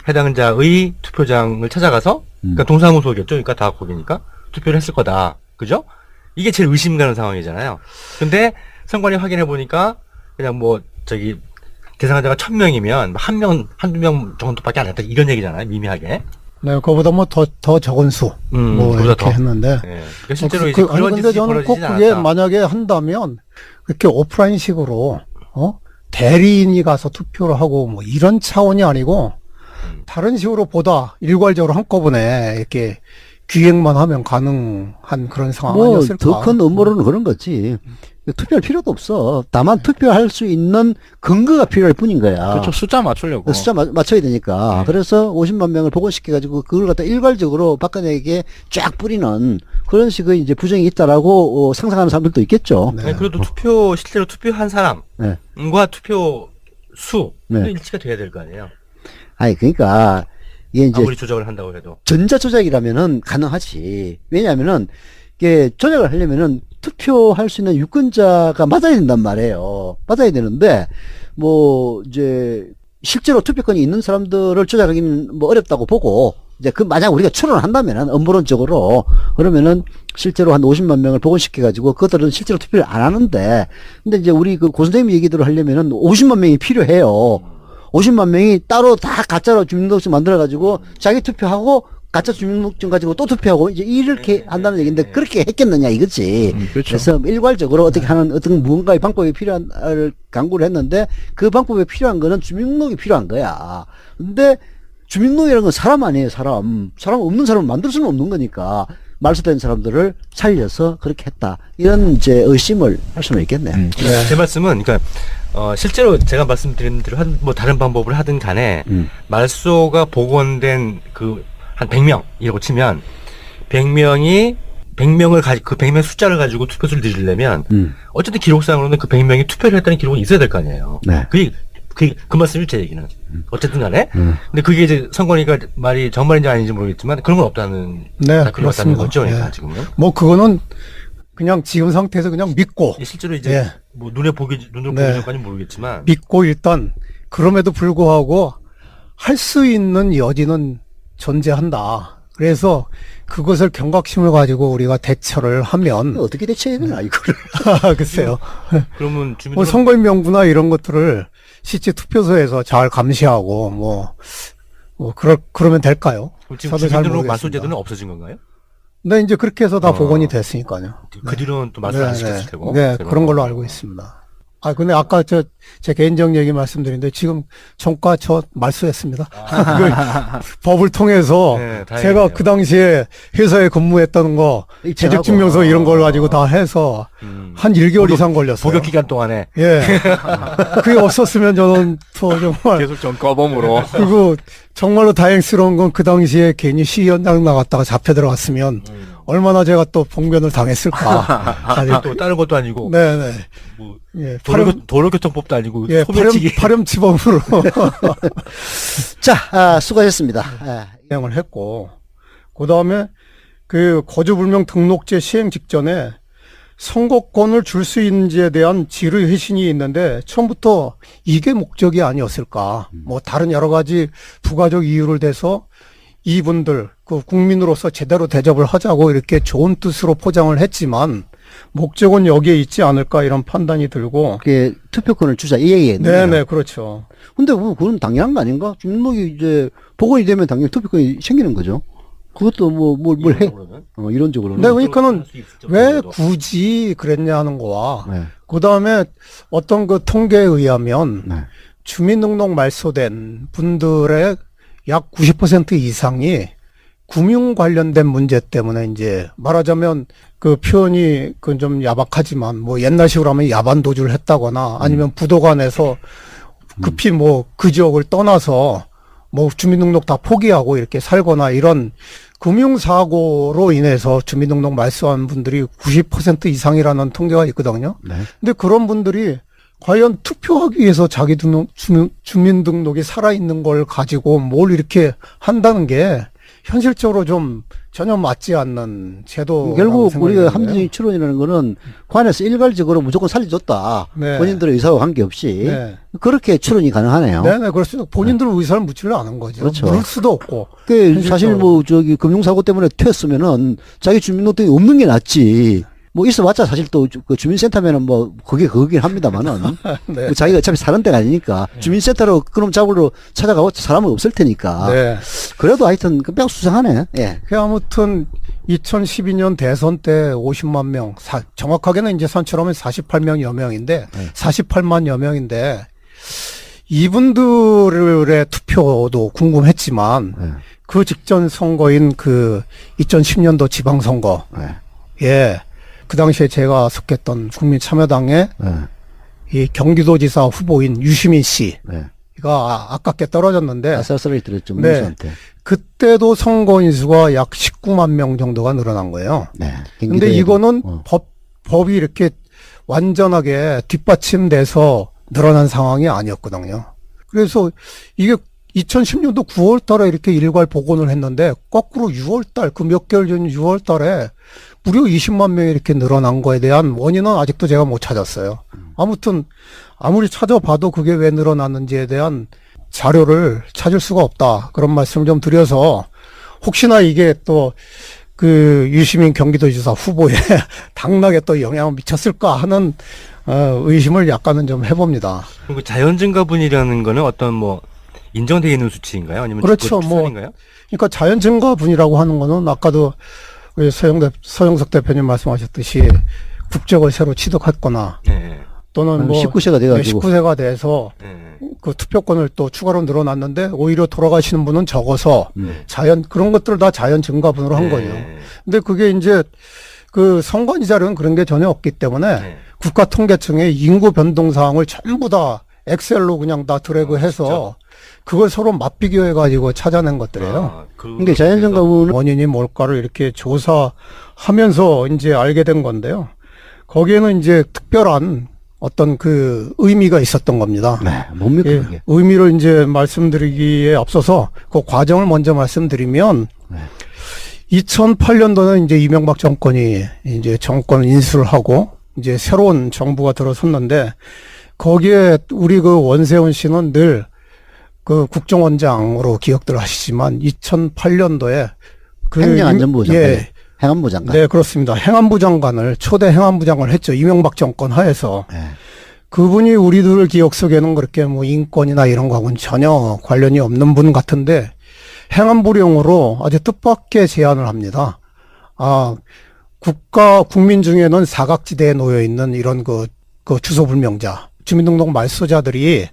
해당자의 투표장을 찾아가서, 그러니까 동사무소겠죠? 그러니까 다 거기니까, 투표를 했을 거다. 그죠? 이게 제일 의심 가는 상황이잖아요. 근데 선관위 확인해 보니까, 그냥 대상자가 1,000명이면 한두 명 정도밖에 안 했다. 이런 얘기잖아요. 미미하게. 네, 그거보다 뭐 더 적은 수. 뭐 그보다 이렇게 더. 했는데. 네. 그러니까 실제로 이제 아니, 그런 근데 짓이 저는 꼭 벌어지진 그게 않았다. 만약에 한다면, 그렇게 오프라인식으로, 대리인이 가서 투표를 하고 뭐 이런 차원이 아니고, 다른 식으로 보다 일괄적으로 한꺼번에 이렇게 기획만 하면 가능한 그런 상황 뭐 아니었을까? 더 큰 음모론은 그런 거지. 투표할 필요도 없어. 다만 투표할 수 있는 근거가 필요할 뿐인 거야. 그렇죠. 숫자 맞추려고. 숫자 맞춰야 되니까. 네. 그래서 50만 명을 복원시켜가지고 그걸 갖다 일괄적으로 박근혜에게 쫙 뿌리는 그런 식의 이제 부정이 있다라고 상상하는 사람들도 있겠죠. 네. 아니, 그래도 실제로 투표한 사람과 네. 투표 수도 네. 일치가 돼야 될 거 아니에요. 아니, 그러니까 이게 이제 아무리 조작을 한다고 해도. 전자조작이라면은 가능하지. 왜냐하면은 이게 조작을 하려면은 투표할 수 있는 유권자가 맞아야 된단 말이에요. 맞아야 되는데 뭐 이제 실제로 투표권이 있는 사람들을 조작하기는 뭐 어렵다고 보고 이제 그 만약 우리가 추론한다면은 음모론적으로 그러면은 실제로 한 50만 명을 복원시켜가지고 그것들은 실제로 투표를 안 하는데 근데 이제 우리 그 고선생님 얘기대로 하려면은 50만 명이 필요해요. 50만 명이 따로 다 가짜로 주민등록증 만들어가지고 자기 투표하고 가짜 주민등록증 가지고 또 투표하고 이제 이렇게 한다는 얘기인데 그렇게 했겠느냐 이거지. 그렇죠. 그래서 일괄적으로 어떻게 하는 어떤 무언가의 방법이 필요한 강구를 했는데 그 방법에 필요한 거는 주민등록이 필요한 거야. 근데 주민등록이라는 건 사람 아니에요, 사람. 사람 없는 사람을 만들 수는 없는 거니까 말소된 사람들을 살려서 그렇게 했다. 이런 이제 의심을 할 수는 있겠네요. 제 말씀은 그러니까 실제로 제가 말씀드린 대로 뭐 다른 방법을 하든 간에 말소가 복원된 그 한 100명이라고 치면 100명을 그 100명 숫자를 가지고 투표수를 드리려면 어쨌든 기록상으로는 그 100명이 투표를 했다는 기록이 있어야 될 거 아니에요. 네. 그 말씀이 제 얘기는. 어쨌든 간에. 근데 그게 이제 선관위가 말이 정말인지 아닌지 모르겠지만 그런 건 없다는. 네, 다 그렇다는 거죠. 그러니까 예. 지금은. 뭐 그거는 그냥 지금 상태에서 그냥 믿고 실제로 이제 예. 뭐 눈으로 보기 전까지는 모르겠지만. 믿고 일단 그럼에도 불구하고 할 수 있는 여지는 존재한다. 그래서 그것을 경각심을 가지고 우리가 대처를 하면 어떻게 대처해야 되나 이거를. 글쎄요. 그러면 주민들 뭐 선거인 명부나 이런 것들을 실제 투표소에서 잘 감시하고 그러면 될까요? 지금 저도 잘 주민등록 모르겠습니다. 말소제도는 없어진 건가요? 네, 이제 그렇게 해서 다 복원이 됐으니까요. 그 뒤로는 또 말소 안 네, 시켰을 네. 테고. 네, 그런 걸로 알고 있습니다. 근데 아까 제 개인적 얘기 말씀드렸는데 지금 정가 저 말소했습니다. 그 법을 통해서 네, 다행이네요. 제가 그 당시에 회사에 근무했던 거 재직증명서 이런 걸 가지고 다 해서 한 1개월 이상 걸렸어요. 복역 기간 동안에 예. 그게 없었으면 저는 또 정말 계속 전 꺼범으로. 그리고 정말로 다행스러운 건 그 당시에 괜히 시연장 나갔다가 잡혀 들어갔으면 얼마나 제가 또 봉변을 당했을까. 아니, 또 다른 것도 아니고 네네. 뭐 예, 도로교통법도 아니고 예, 소매치기. 파렴치범으로 자, 수고하셨습니다. 진행을 했고, 그 다음에 그 거주불명 등록제 시행 직전에 선거권을 줄 수 있는지에 대한 지르 회신이 있는데 처음부터 이게 목적이 아니었을까. 뭐 다른 여러 가지 부가적 이유를 대서 이분들 그 국민으로서 제대로 대접을 하자고 이렇게 좋은 뜻으로 포장을 했지만 목적은 여기에 있지 않을까 이런 판단이 들고. 그게 투표권을 주자 이 얘기겠네요. 네네, 그렇죠. 근데 그건 당연한 거 아닌가? 주민등록이 이제 복원이 되면 당연히 투표권이 생기는 거죠. 그것도 뭘 해? 이론적으로는. 네, 그러니까는 왜 그래도. 굳이 그랬냐 하는 거와 네. 그 다음에 어떤 그 통계에 의하면 네. 주민등록 말소된 분들의 약 90% 이상이 금융 관련된 문제 때문에 이제 말하자면 그 표현이 그 좀 야박하지만 뭐 옛날식으로 하면 야반 도주를 했다거나 아니면 부도관에서 급히 뭐 그 지역을 떠나서 뭐 주민등록 다 포기하고 이렇게 살거나 이런 금융사고로 인해서 주민등록 말소한 분들이 90% 이상이라는 통계가 있거든요. 네. 근데 그런 분들이 과연 투표하기 위해서 자기 주민등록이 살아있는 걸 가지고 뭘 이렇게 한다는 게 현실적으로 좀 전혀 맞지 않는 제도. 결국 우리가 함정의 추론이라는 거는 관에서 일괄적으로 무조건 살려줬다. 네. 본인들의 의사와 관계없이. 네. 그렇게 추론이 가능하네요. 네네, 그럴 수, 본인들 의사를 묻지를 않은 거죠. 그렇죠. 물을 수도 없고. 그 사실 뭐 금융사고 때문에 튀었으면은 자기 주민등록증이 없는 게 낫지. 뭐 있어봤자 사실 또 그 주민센터면은 뭐 그게 그거긴 합니다만은 네. 그 자기가 어차피 사는 데가 아니니까 주민센터로 그럼 잡으러 찾아가고 사람은 없을 테니까. 네. 그래도 하여튼 그 매우 수상하네. 예. 그 아무튼 2012년 대선 때 50만 명, 정확하게는 이제 선처럼 48명여 명인데, 48만여 명인데, 이분들의 투표도 궁금했지만, 네. 그 직전 선거인 그 2010년도 지방선거, 네. 예, 그 당시에 제가 속했던 국민참여당의 네. 이 경기도지사 후보인 유시민 씨가 네. 아깝게 떨어졌는데, 아슬아슬하게 들었죠. 네. 민주한테. 그때도 선거인 수가 약 19만 명 정도가 늘어난 거예요. 네. 근데 이거는 어. 법이 이렇게 완전하게 뒷받침돼서 늘어난 상황이 아니었거든요. 그래서 이게 2010년도 9월 달에 이렇게 일괄 복원을 했는데 거꾸로 6월 달, 그 몇 개월 전 6월 달에 무려 20만 명이 이렇게 늘어난 거에 대한 원인은 아직도 제가 못 찾았어요. 아무튼 아무리 찾아봐도 그게 왜 늘어났는지에 대한 자료를 찾을 수가 없다. 그런 말씀을 좀 드려서 혹시나 이게 또 그 유시민 경기도지사 후보에 당락에 또 영향을 미쳤을까 하는 의심을 약간은 좀 해봅니다. 그리고 자연증가분이라는 거는 어떤 뭐 인정되어 있는 수치인가요? 아니면 그렇죠. 추산인가요? 그러니까 자연증가분이라고 하는 거는 아까도 우리 서영석 대표님 말씀하셨듯이 국적을 새로 취득했거나 네. 또는 뭐 19세가 돼가지고. 19세가 돼서 네. 그 투표권을 또 추가로 늘어났는데 오히려 돌아가시는 분은 적어서 네. 그런 것들 다 자연 증가분으로 한 거예요. 네. 근데 그게 이제 그 선관위 자료는 그런 게 전혀 없기 때문에 네. 국가통계청의 인구 변동 사항을 전부 다 엑셀로 그냥 다 드래그해서 그걸 서로 맞비교해가지고 찾아낸 것들이에요. 근데 자연증가분은 원인이 뭘까를 이렇게 조사하면서 이제 알게 된 건데요. 거기에는 이제 특별한 어떤 그 의미가 있었던 겁니다. 네, 뭡니까 예, 그게? 의미를 이제 말씀드리기에 앞서서 그 과정을 먼저 말씀드리면 네. 2008년도는 이제 이명박 정권이 이제 정권 인수를 하고 이제 새로운 정부가 들어섰는데 거기에 우리 그 원세훈 씨는 늘 그 국정원장으로 기억들 하시지만 2008년도에 그 행정안전부 장관, 예, 행안부 장관. 네, 그렇습니다. 행안부 장관을 초대 행안부 장관을 했죠. 이명박 정권 하에서. 네. 그분이 우리들 기억 속에는 그렇게 뭐 인권이나 이런 거하고는 전혀 관련이 없는 분 같은데 행안부령으로 아주 뜻밖의 제안을 합니다. 국민 중에는 사각지대에 놓여 있는 이런 그 주소불명자, 주민등록 말소자들이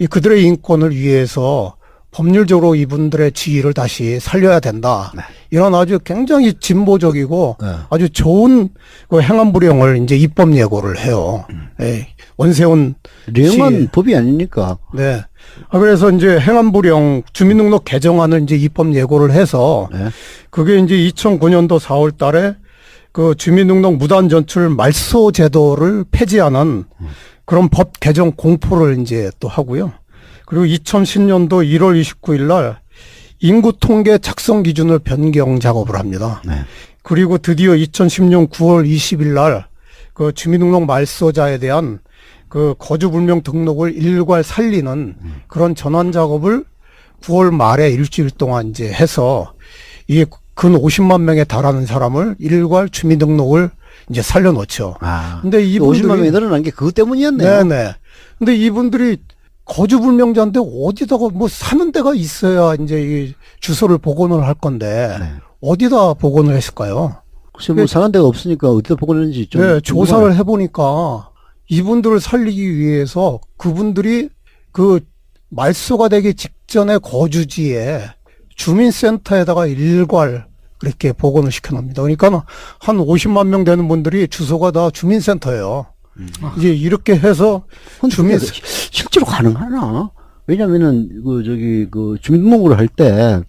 그들의 인권을 위해서 법률적으로 이분들의 지위를 다시 살려야 된다. 네. 이런 아주 굉장히 진보적이고 네. 아주 좋은 그 행안부령을 이제 입법 예고를 해요. 예, 원세훈 령은 씨. 법이 아니니까. 네. 그래서 이제 행안부령 주민등록 개정안을 이제 입법 예고를 해서 네. 그게 이제 2009년도 4월 달에 그 주민등록 무단 전출 말소 제도를 폐지하는 그런 법 개정 공포를 이제 또 하고요. 그리고 2010년도 1월 29일 날 인구 통계 작성 기준을 변경 작업을 합니다. 네. 그리고 드디어 2010년 9월 20일 날 그 주민등록 말소자에 대한 그 거주불명 등록을 일괄 살리는 그런 전환 작업을 9월 말에 일주일 동안 이제 해서 이 근 50만 명에 달하는 사람을 일괄 주민등록을 이제 살려놓죠. 근데 이분들이 50만 명이 늘어난 게 그것 때문이었네요. 네네. 근데 이분들이 거주불명자인데 어디다가 뭐 사는 데가 있어야 이제 이 주소를 복원을 할 건데 네. 어디다 복원을 했을까요? 글쎄 뭐 사는 데가 없으니까 어디다 복원했는지 좀. 네, 조사를 해보니까 이분들을 살리기 위해서 그분들이 그 말소가 되기 직전에 거주지에 주민센터에다가 일괄 그렇게 복원을 시켜놓습니다. 그러니까 한 50만 명 되는 분들이 주소가 다 주민센터예요. 이제 이렇게 해서 주민 실제로 가능하나? 왜냐면은 그 주민등록을 할 때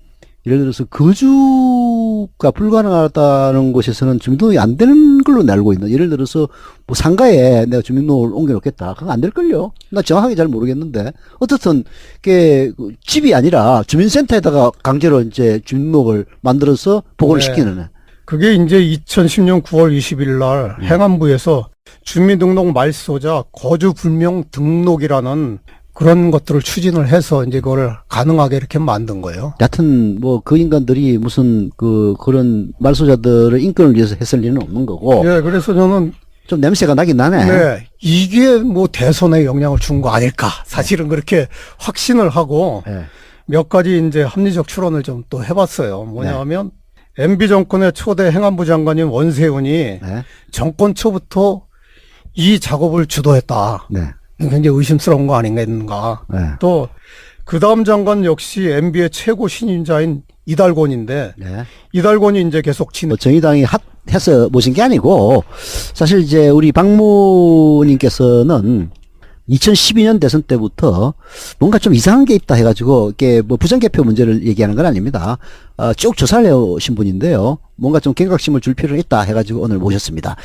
예를 들어서 거주가 불가능하다는 곳에서는 주민등록이 안 되는 걸로 알고 있는. 예를 들어서 뭐 상가에 내가 주민등록을 옮겨놓겠다. 그건 안 될 걸요. 나 정확하게 잘 모르겠는데 어떻든 그 집이 아니라 주민센터에다가 강제로 이제 주민등록을 만들어서 복원을 네. 시키는. 그게 이제 2010년 9월 20일 날 행안부에서 주민등록 말소자 거주불명 등록이라는 그런 것들을 추진을 해서 이제 그걸 가능하게 이렇게 만든 거예요. 여하튼 뭐 그 인간들이 무슨 그런 말소자들의 인권을 위해서 했을 리는 없는 거고. 예, 그래서 저는 좀 냄새가 나긴 나네. 네, 이게 뭐 대선에 영향을 준 거 아닐까. 사실은 그렇게 확신을 하고 네. 몇 가지 이제 합리적 추론을 좀 또 해봤어요. 뭐냐면 MB 정권의 초대 행안부 장관인 원세훈이 네. 정권 초부터 이 작업을 주도했다. 네. 굉장히 의심스러운 거 아닌가. 네. 또 그 다음 장관 역시 MB의 최고 신임자인 이달곤인데 네. 이달곤이 이제 계속 뭐 정의당이 해서 모신 게 아니고 사실 이제 우리 박무님께서는 2012년 대선 때부터 뭔가 좀 이상한 게 있다 해가지고 이게 뭐 부정개표 문제를 얘기하는 건 아닙니다. 쭉 조사를 해오신 분인데요. 뭔가 좀 경각심을 줄 필요가 있다 해가지고 오늘 모셨습니다.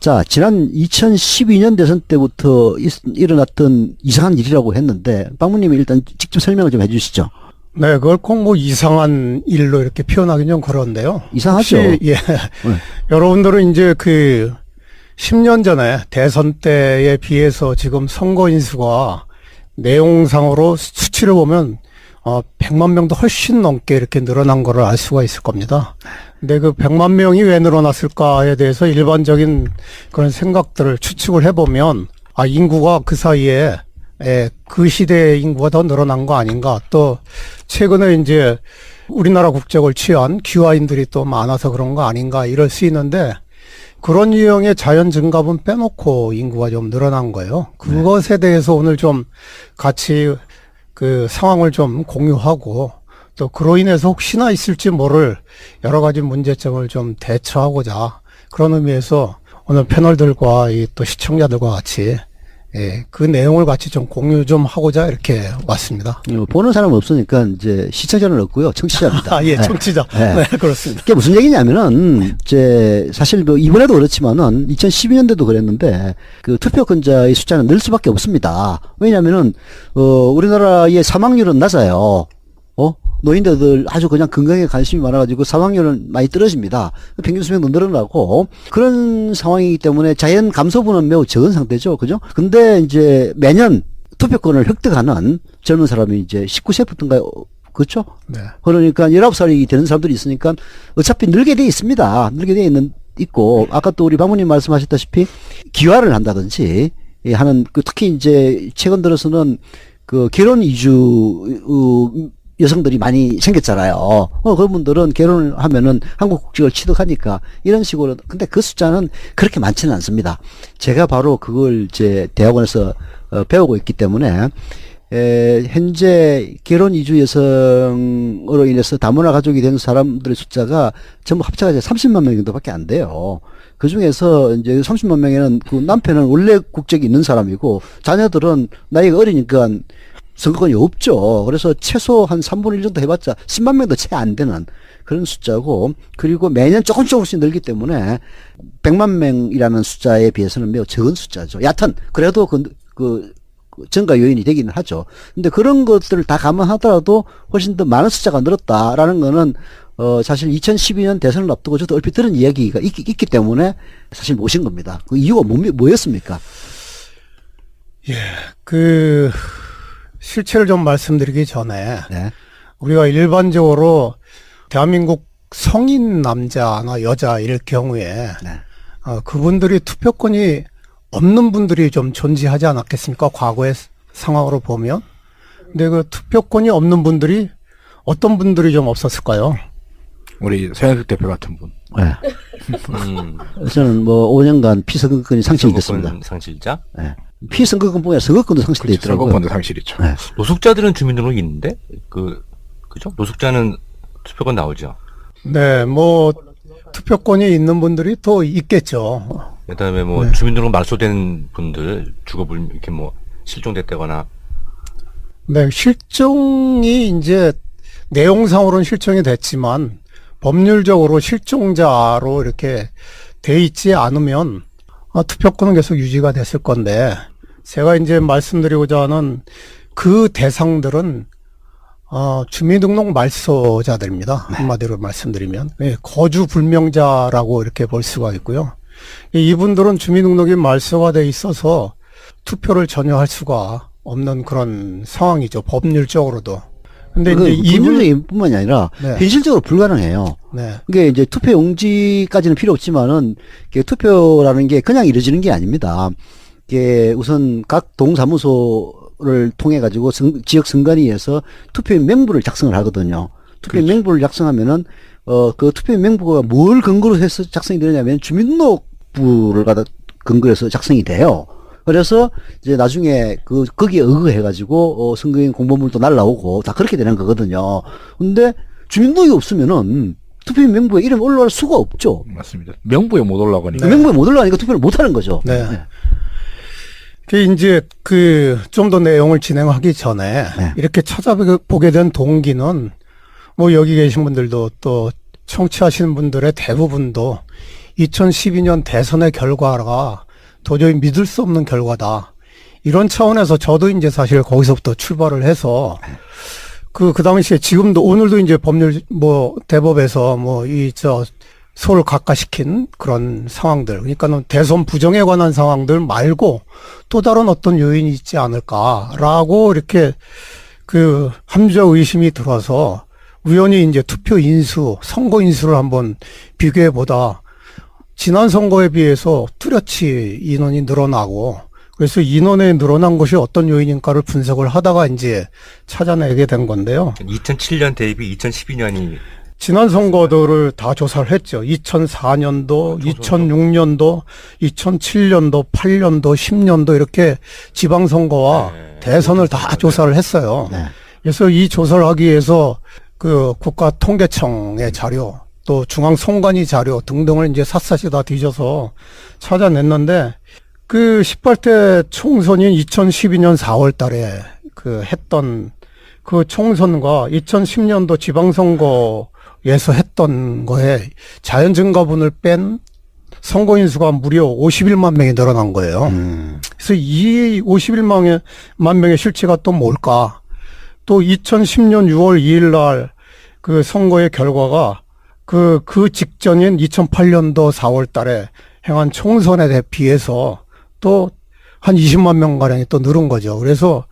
자, 지난 2012년 대선 때부터 일어났던 이상한 일이라고 했는데 박무님이 일단 직접 설명을 좀 해주시죠. 네, 그걸 꼭 뭐 이상한 일로 이렇게 표현하기는 좀 그런데요. 이상하죠. 혹시, 예. 여러분들은 이제 그 10년 전에 대선 때에 비해서 지금 선거 인수가 내용상으로 수치를 보면 100만 명도 훨씬 넘게 이렇게 늘어난 거를 알 수가 있을 겁니다. 근데 그 100만 명이 왜 늘어났을까에 대해서 일반적인 그런 생각들을 추측을 해보면, 인구가 그 사이에, 그 시대의 인구가 더 늘어난 거 아닌가. 또, 최근에 이제 우리나라 국적을 취한 귀화인들이 또 많아서 그런 거 아닌가 이럴 수 있는데, 그런 유형의 자연 증가분 빼놓고 인구가 좀 늘어난 거예요. 그것에 대해서 오늘 좀 같이 그 상황을 좀 공유하고, 또 그로 인해서 혹시나 있을지 모를 여러 가지 문제점을 좀 대처하고자, 그런 의미에서 오늘 패널들과 이 또 시청자들과 같이 그 내용을 같이 좀 공유 좀 하고자 이렇게 왔습니다. 보는 사람 없으니까 이제 시청자는 없고요. 청취자입니다. 예, 청취자. 네, 그렇습니다. 그게 무슨 얘기냐면은, 사실 뭐 이번에도 그렇지만은 2012년대도 그랬는데, 그 투표권자의 숫자는 늘 수밖에 없습니다. 왜냐면은, 우리나라의 사망률은 낮아요. 노인들 아주 그냥 건강에 관심이 많아가지고 사망률은 많이 떨어집니다. 평균 수명도 늘어나고 그런 상황이기 때문에 자연 감소분은 매우 적은 상태죠. 그죠? 근데 이제 매년 투표권을 획득하는 젊은 사람이 이제 19세부터인가요? 그렇죠? 네. 그러니까 19살이 되는 사람들이 있으니까 어차피 늘게 돼 있습니다. 늘게 돼 있고 아까 또 우리 박모님 말씀하셨다시피 기화를 한다든지 하는 특히 이제 최근 들어서는 그 결혼 이주 여성들이 많이 생겼잖아요. 그런 분들은 결혼을 하면은 한국 국적을 취득하니까 이런 식으로. 근데 그 숫자는 그렇게 많지는 않습니다. 제가 바로 그걸 이제 대학원에서 배우고 있기 때문에 현재 결혼 이주 여성으로 인해서 다문화 가족이 된 사람들의 숫자가 전부 합쳐서 30만 명 정도밖에 안 돼요. 그 중에서 이제 30만 명에는 그 남편은 원래 국적이 있는 사람이고 자녀들은 나이가 어리니까 선거권이 없죠. 그래서 최소 한 3분의 1 정도 해봤자 10만 명도 채 안 되는 그런 숫자고, 그리고 매년 조금씩 늘기 때문에 100만 명이라는 숫자에 비해서는 매우 적은 숫자죠. 여하튼 그래도 그 증가 요인이 되기는 하죠. 근데 그런 것들을 다 감안하더라도 훨씬 더 많은 숫자가 늘었다라는 거는 사실 2012년 대선을 앞두고 저도 얼핏 들은 이야기가 있기 때문에 사실 모신 겁니다. 그 이유가 뭐였습니까? 실체를 좀 말씀드리기 전에, 네. 우리가 일반적으로 대한민국 성인 남자나 여자일 경우에, 그분들이 투표권이 없는 분들이 좀 존재하지 않았겠습니까? 과거의 상황으로 보면. 근데 그 투표권이 없는 분들이 어떤 분들이 좀 없었을까요? 우리 서영석 대표 같은 분. 네. 저는 뭐 5년간 피선거권이 상실이 됐습니다. 선거권 상실자? 네. 피선거권뿐만 아니라 선거권도 상실돼 있더라고요. 선거권도 상실이죠. 네. 노숙자들은 주민등록이 있는데 그죠? 노숙자는 투표권 나오죠. 네, 뭐 투표권이 있는 분들이 또 있겠죠. 그다음에 뭐 네. 주민등록 말소된 분들 이렇게 뭐 실종됐다거나. 네, 실종이 이제 내용상으로는 실종이 됐지만 법률적으로 실종자로 이렇게 돼 있지 않으면 투표권은 계속 유지가 됐을 건데, 제가 이제 말씀드리고자 하는 그 대상들은 주민등록 말소자들입니다. 한마디로 말씀드리면 거주 불명자라고 이렇게 볼 수가 있고요. 이분들은 주민등록이 말소가 돼 있어서 투표를 전혀 할 수가 없는 그런 상황이죠. 법률적으로도. 근데 이제 이분뿐만이 아니라 네. 현실적으로 불가능해요. 네. 그게 이제 투표 용지까지는 필요 없지만은 투표라는 게 그냥 이루어지는 게 아닙니다. 이게 우선 각 동사무소를 통해 가지고 지역 선관위에서 투표 명부를 작성을 하거든요. 투표 명부를 작성하면은 그 투표 명부가 뭘 근거로 해서 작성이 되느냐면 주민등록부를 근거로 해서 작성이 돼요. 그래서 이제 나중에 거기에 의거해가지고 선거인 공보물도 날라오고 다 그렇게 되는 거거든요. 근데 주민등록이 없으면은 투표 명부에 이름 올라갈 수가 없죠. 맞습니다. 명부에 못 올라가니까. 명부에 못 올라가니까 투표를 못 하는 거죠. 네. 이제 좀 더 내용을 진행하기 전에 이렇게 찾아보게 된 동기는 뭐 여기 계신 분들도 또 청취하시는 분들의 대부분도 2012년 대선의 결과가 도저히 믿을 수 없는 결과다. 이런 차원에서 저도 이제 사실 거기서부터 출발을 해서 그 당시에 지금도 오늘도 이제 법률 대법에서 소를 각하시킨 그런 상황들, 그러니까는 대선 부정에 관한 상황들 말고 또 다른 어떤 요인이 있지 않을까라고 이렇게 그 함정 의심이 들어서 우연히 이제 투표 인수, 선거 인수를 한번 비교해 보다 지난 선거에 비해서 뚜렷이 인원이 늘어나고 그래서 인원에 늘어난 것이 어떤 요인인가를 분석을 하다가 이제 찾아내게 된 건데요. 2007년 대비 2012년이 지난 선거들을 다 조사를 했죠. 2004년도, 2006년도, 2007년도, 8년도, 10년도 이렇게 지방선거와 대선을 다 조사를 했어요. 네. 그래서 이 조사를 하기 위해서 그 국가통계청의 자료, 또 중앙선관위 자료 등등을 이제 샅샅이 다 뒤져서 찾아냈는데 그 18대 총선인 2012년 4월 달에 그 했던 그 총선과 2010년도 지방선거에서 했던 거에 자연증가분을 뺀 선거인수가 무려 51만 명이 늘어난 거예요. 그래서 이 51만 명의 실체가 또 뭘까? 또 2010년 6월 2일 날 그 선거의 결과가 그 직전인 2008년도 4월 달에 행한 총선에 비해서 또 한 20만 명가량이 또 늘은 거죠. 그래서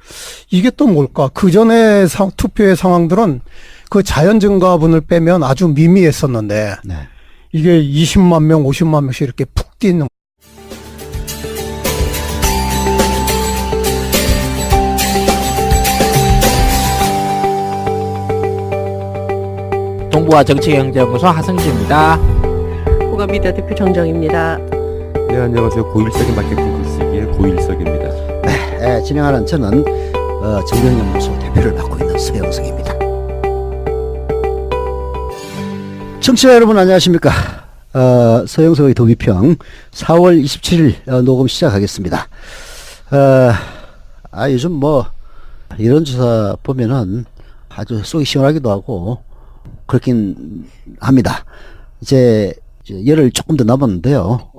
이게 또 뭘까? 그 전에 투표의 상황들은 그 자연증가분을 빼면 아주 미미했었는데 네. 이게 20만 명, 50만 명씩 이렇게 푹 뛰는 정부와 정치경제연구소 하승진입니다. 고갑니다. 대표 정정입니다. 네, 안녕하세요. 고일석의 마케팅 글쓰기의 고일석입니다. 네, 진행하는 저는 정경연구소 대표를 맡고 있는 서영석입니다. 청취자 여러분 안녕하십니까? 서영석의 도비평 4월 27일 녹음 시작하겠습니다. 요즘 뭐 여론조사 보면은 아주 속이 시원하기도 하고 그렇긴 합니다. 이제 열흘 조금 더 남았는데요.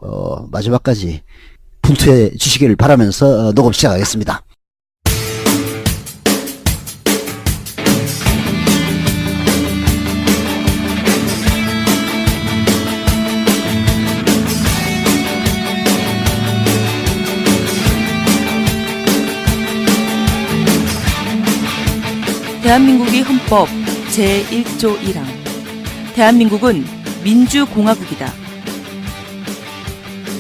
마지막까지 분투해 주시기를 바라면서 녹음 시작하겠습니다. 대한민국의 헌법 제1조 1항. 대한민국은 민주공화국이다.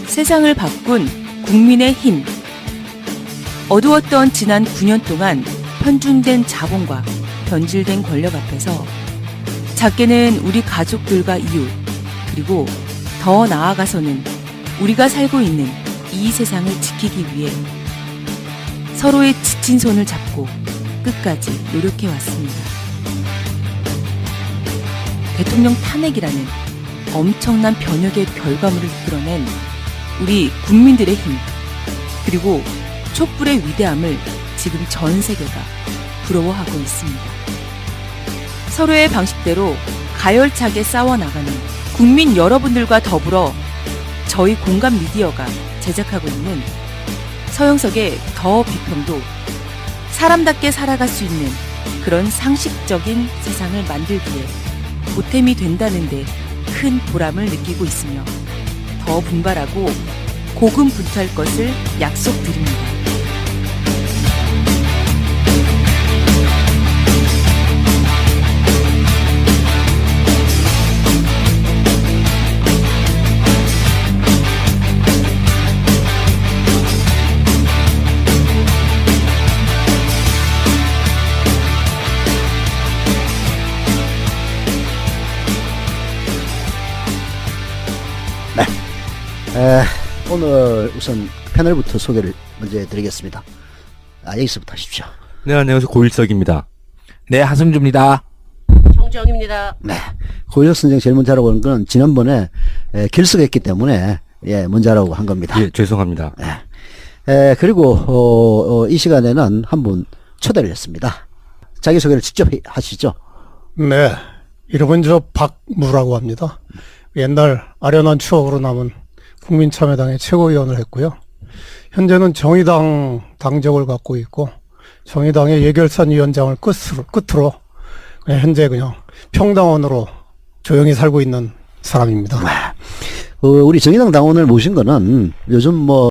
세상을 바꾼 국민의 힘. 어두웠던 지난 9년 동안 편중된 자본과 변질된 권력 앞에서 작게는 우리 가족들과 이웃, 그리고 더 나아가서는 우리가 살고 있는 이 세상을 지키기 위해 서로의 지친 손을 잡고 끝까지 노력해왔습니다. 대통령 탄핵이라는 엄청난 변혁의 결과물을 이끌어낸 우리 국민들의 힘, 그리고 촛불의 위대함을 지금 전 세계가 부러워하고 있습니다. 서로의 방식대로 가열차게 싸워나가는 국민 여러분들과 더불어 저희 공감 미디어가 제작하고 있는 서영석의 더 비평도 사람답게 살아갈 수 있는 그런 상식적인 세상을 만들기에 보탬이 된다는 데 큰 보람을 느끼고 있으며 더 분발하고 고군분투할 것을 약속드립니다. 오늘 우선 패널부터 소개를 먼저 해드리겠습니다. 여기서부터 하십시오. 네, 안녕하세요. 고일석입니다. 네, 하승주입니다. 정정입니다. 네. 고일석 선생 제일 먼저 하라고 하는 건 지난번에 결석했기 때문에 먼저 하라고 한 겁니다. 예, 죄송합니다. 그리고 이 시간에는 한 분 초대를 했습니다. 자기소개를 직접 하시죠. 네. 이름은 저 박무라고 합니다. 옛날 아련한 추억으로 남은 국민참여당의 최고위원을 했고요. 현재는 정의당 당적을 갖고 있고 정의당의 예결산 위원장을 끝으로 현재 그냥 평당원으로 조용히 살고 있는 사람입니다. 우리 정의당 당원을 모신 거는 요즘 뭐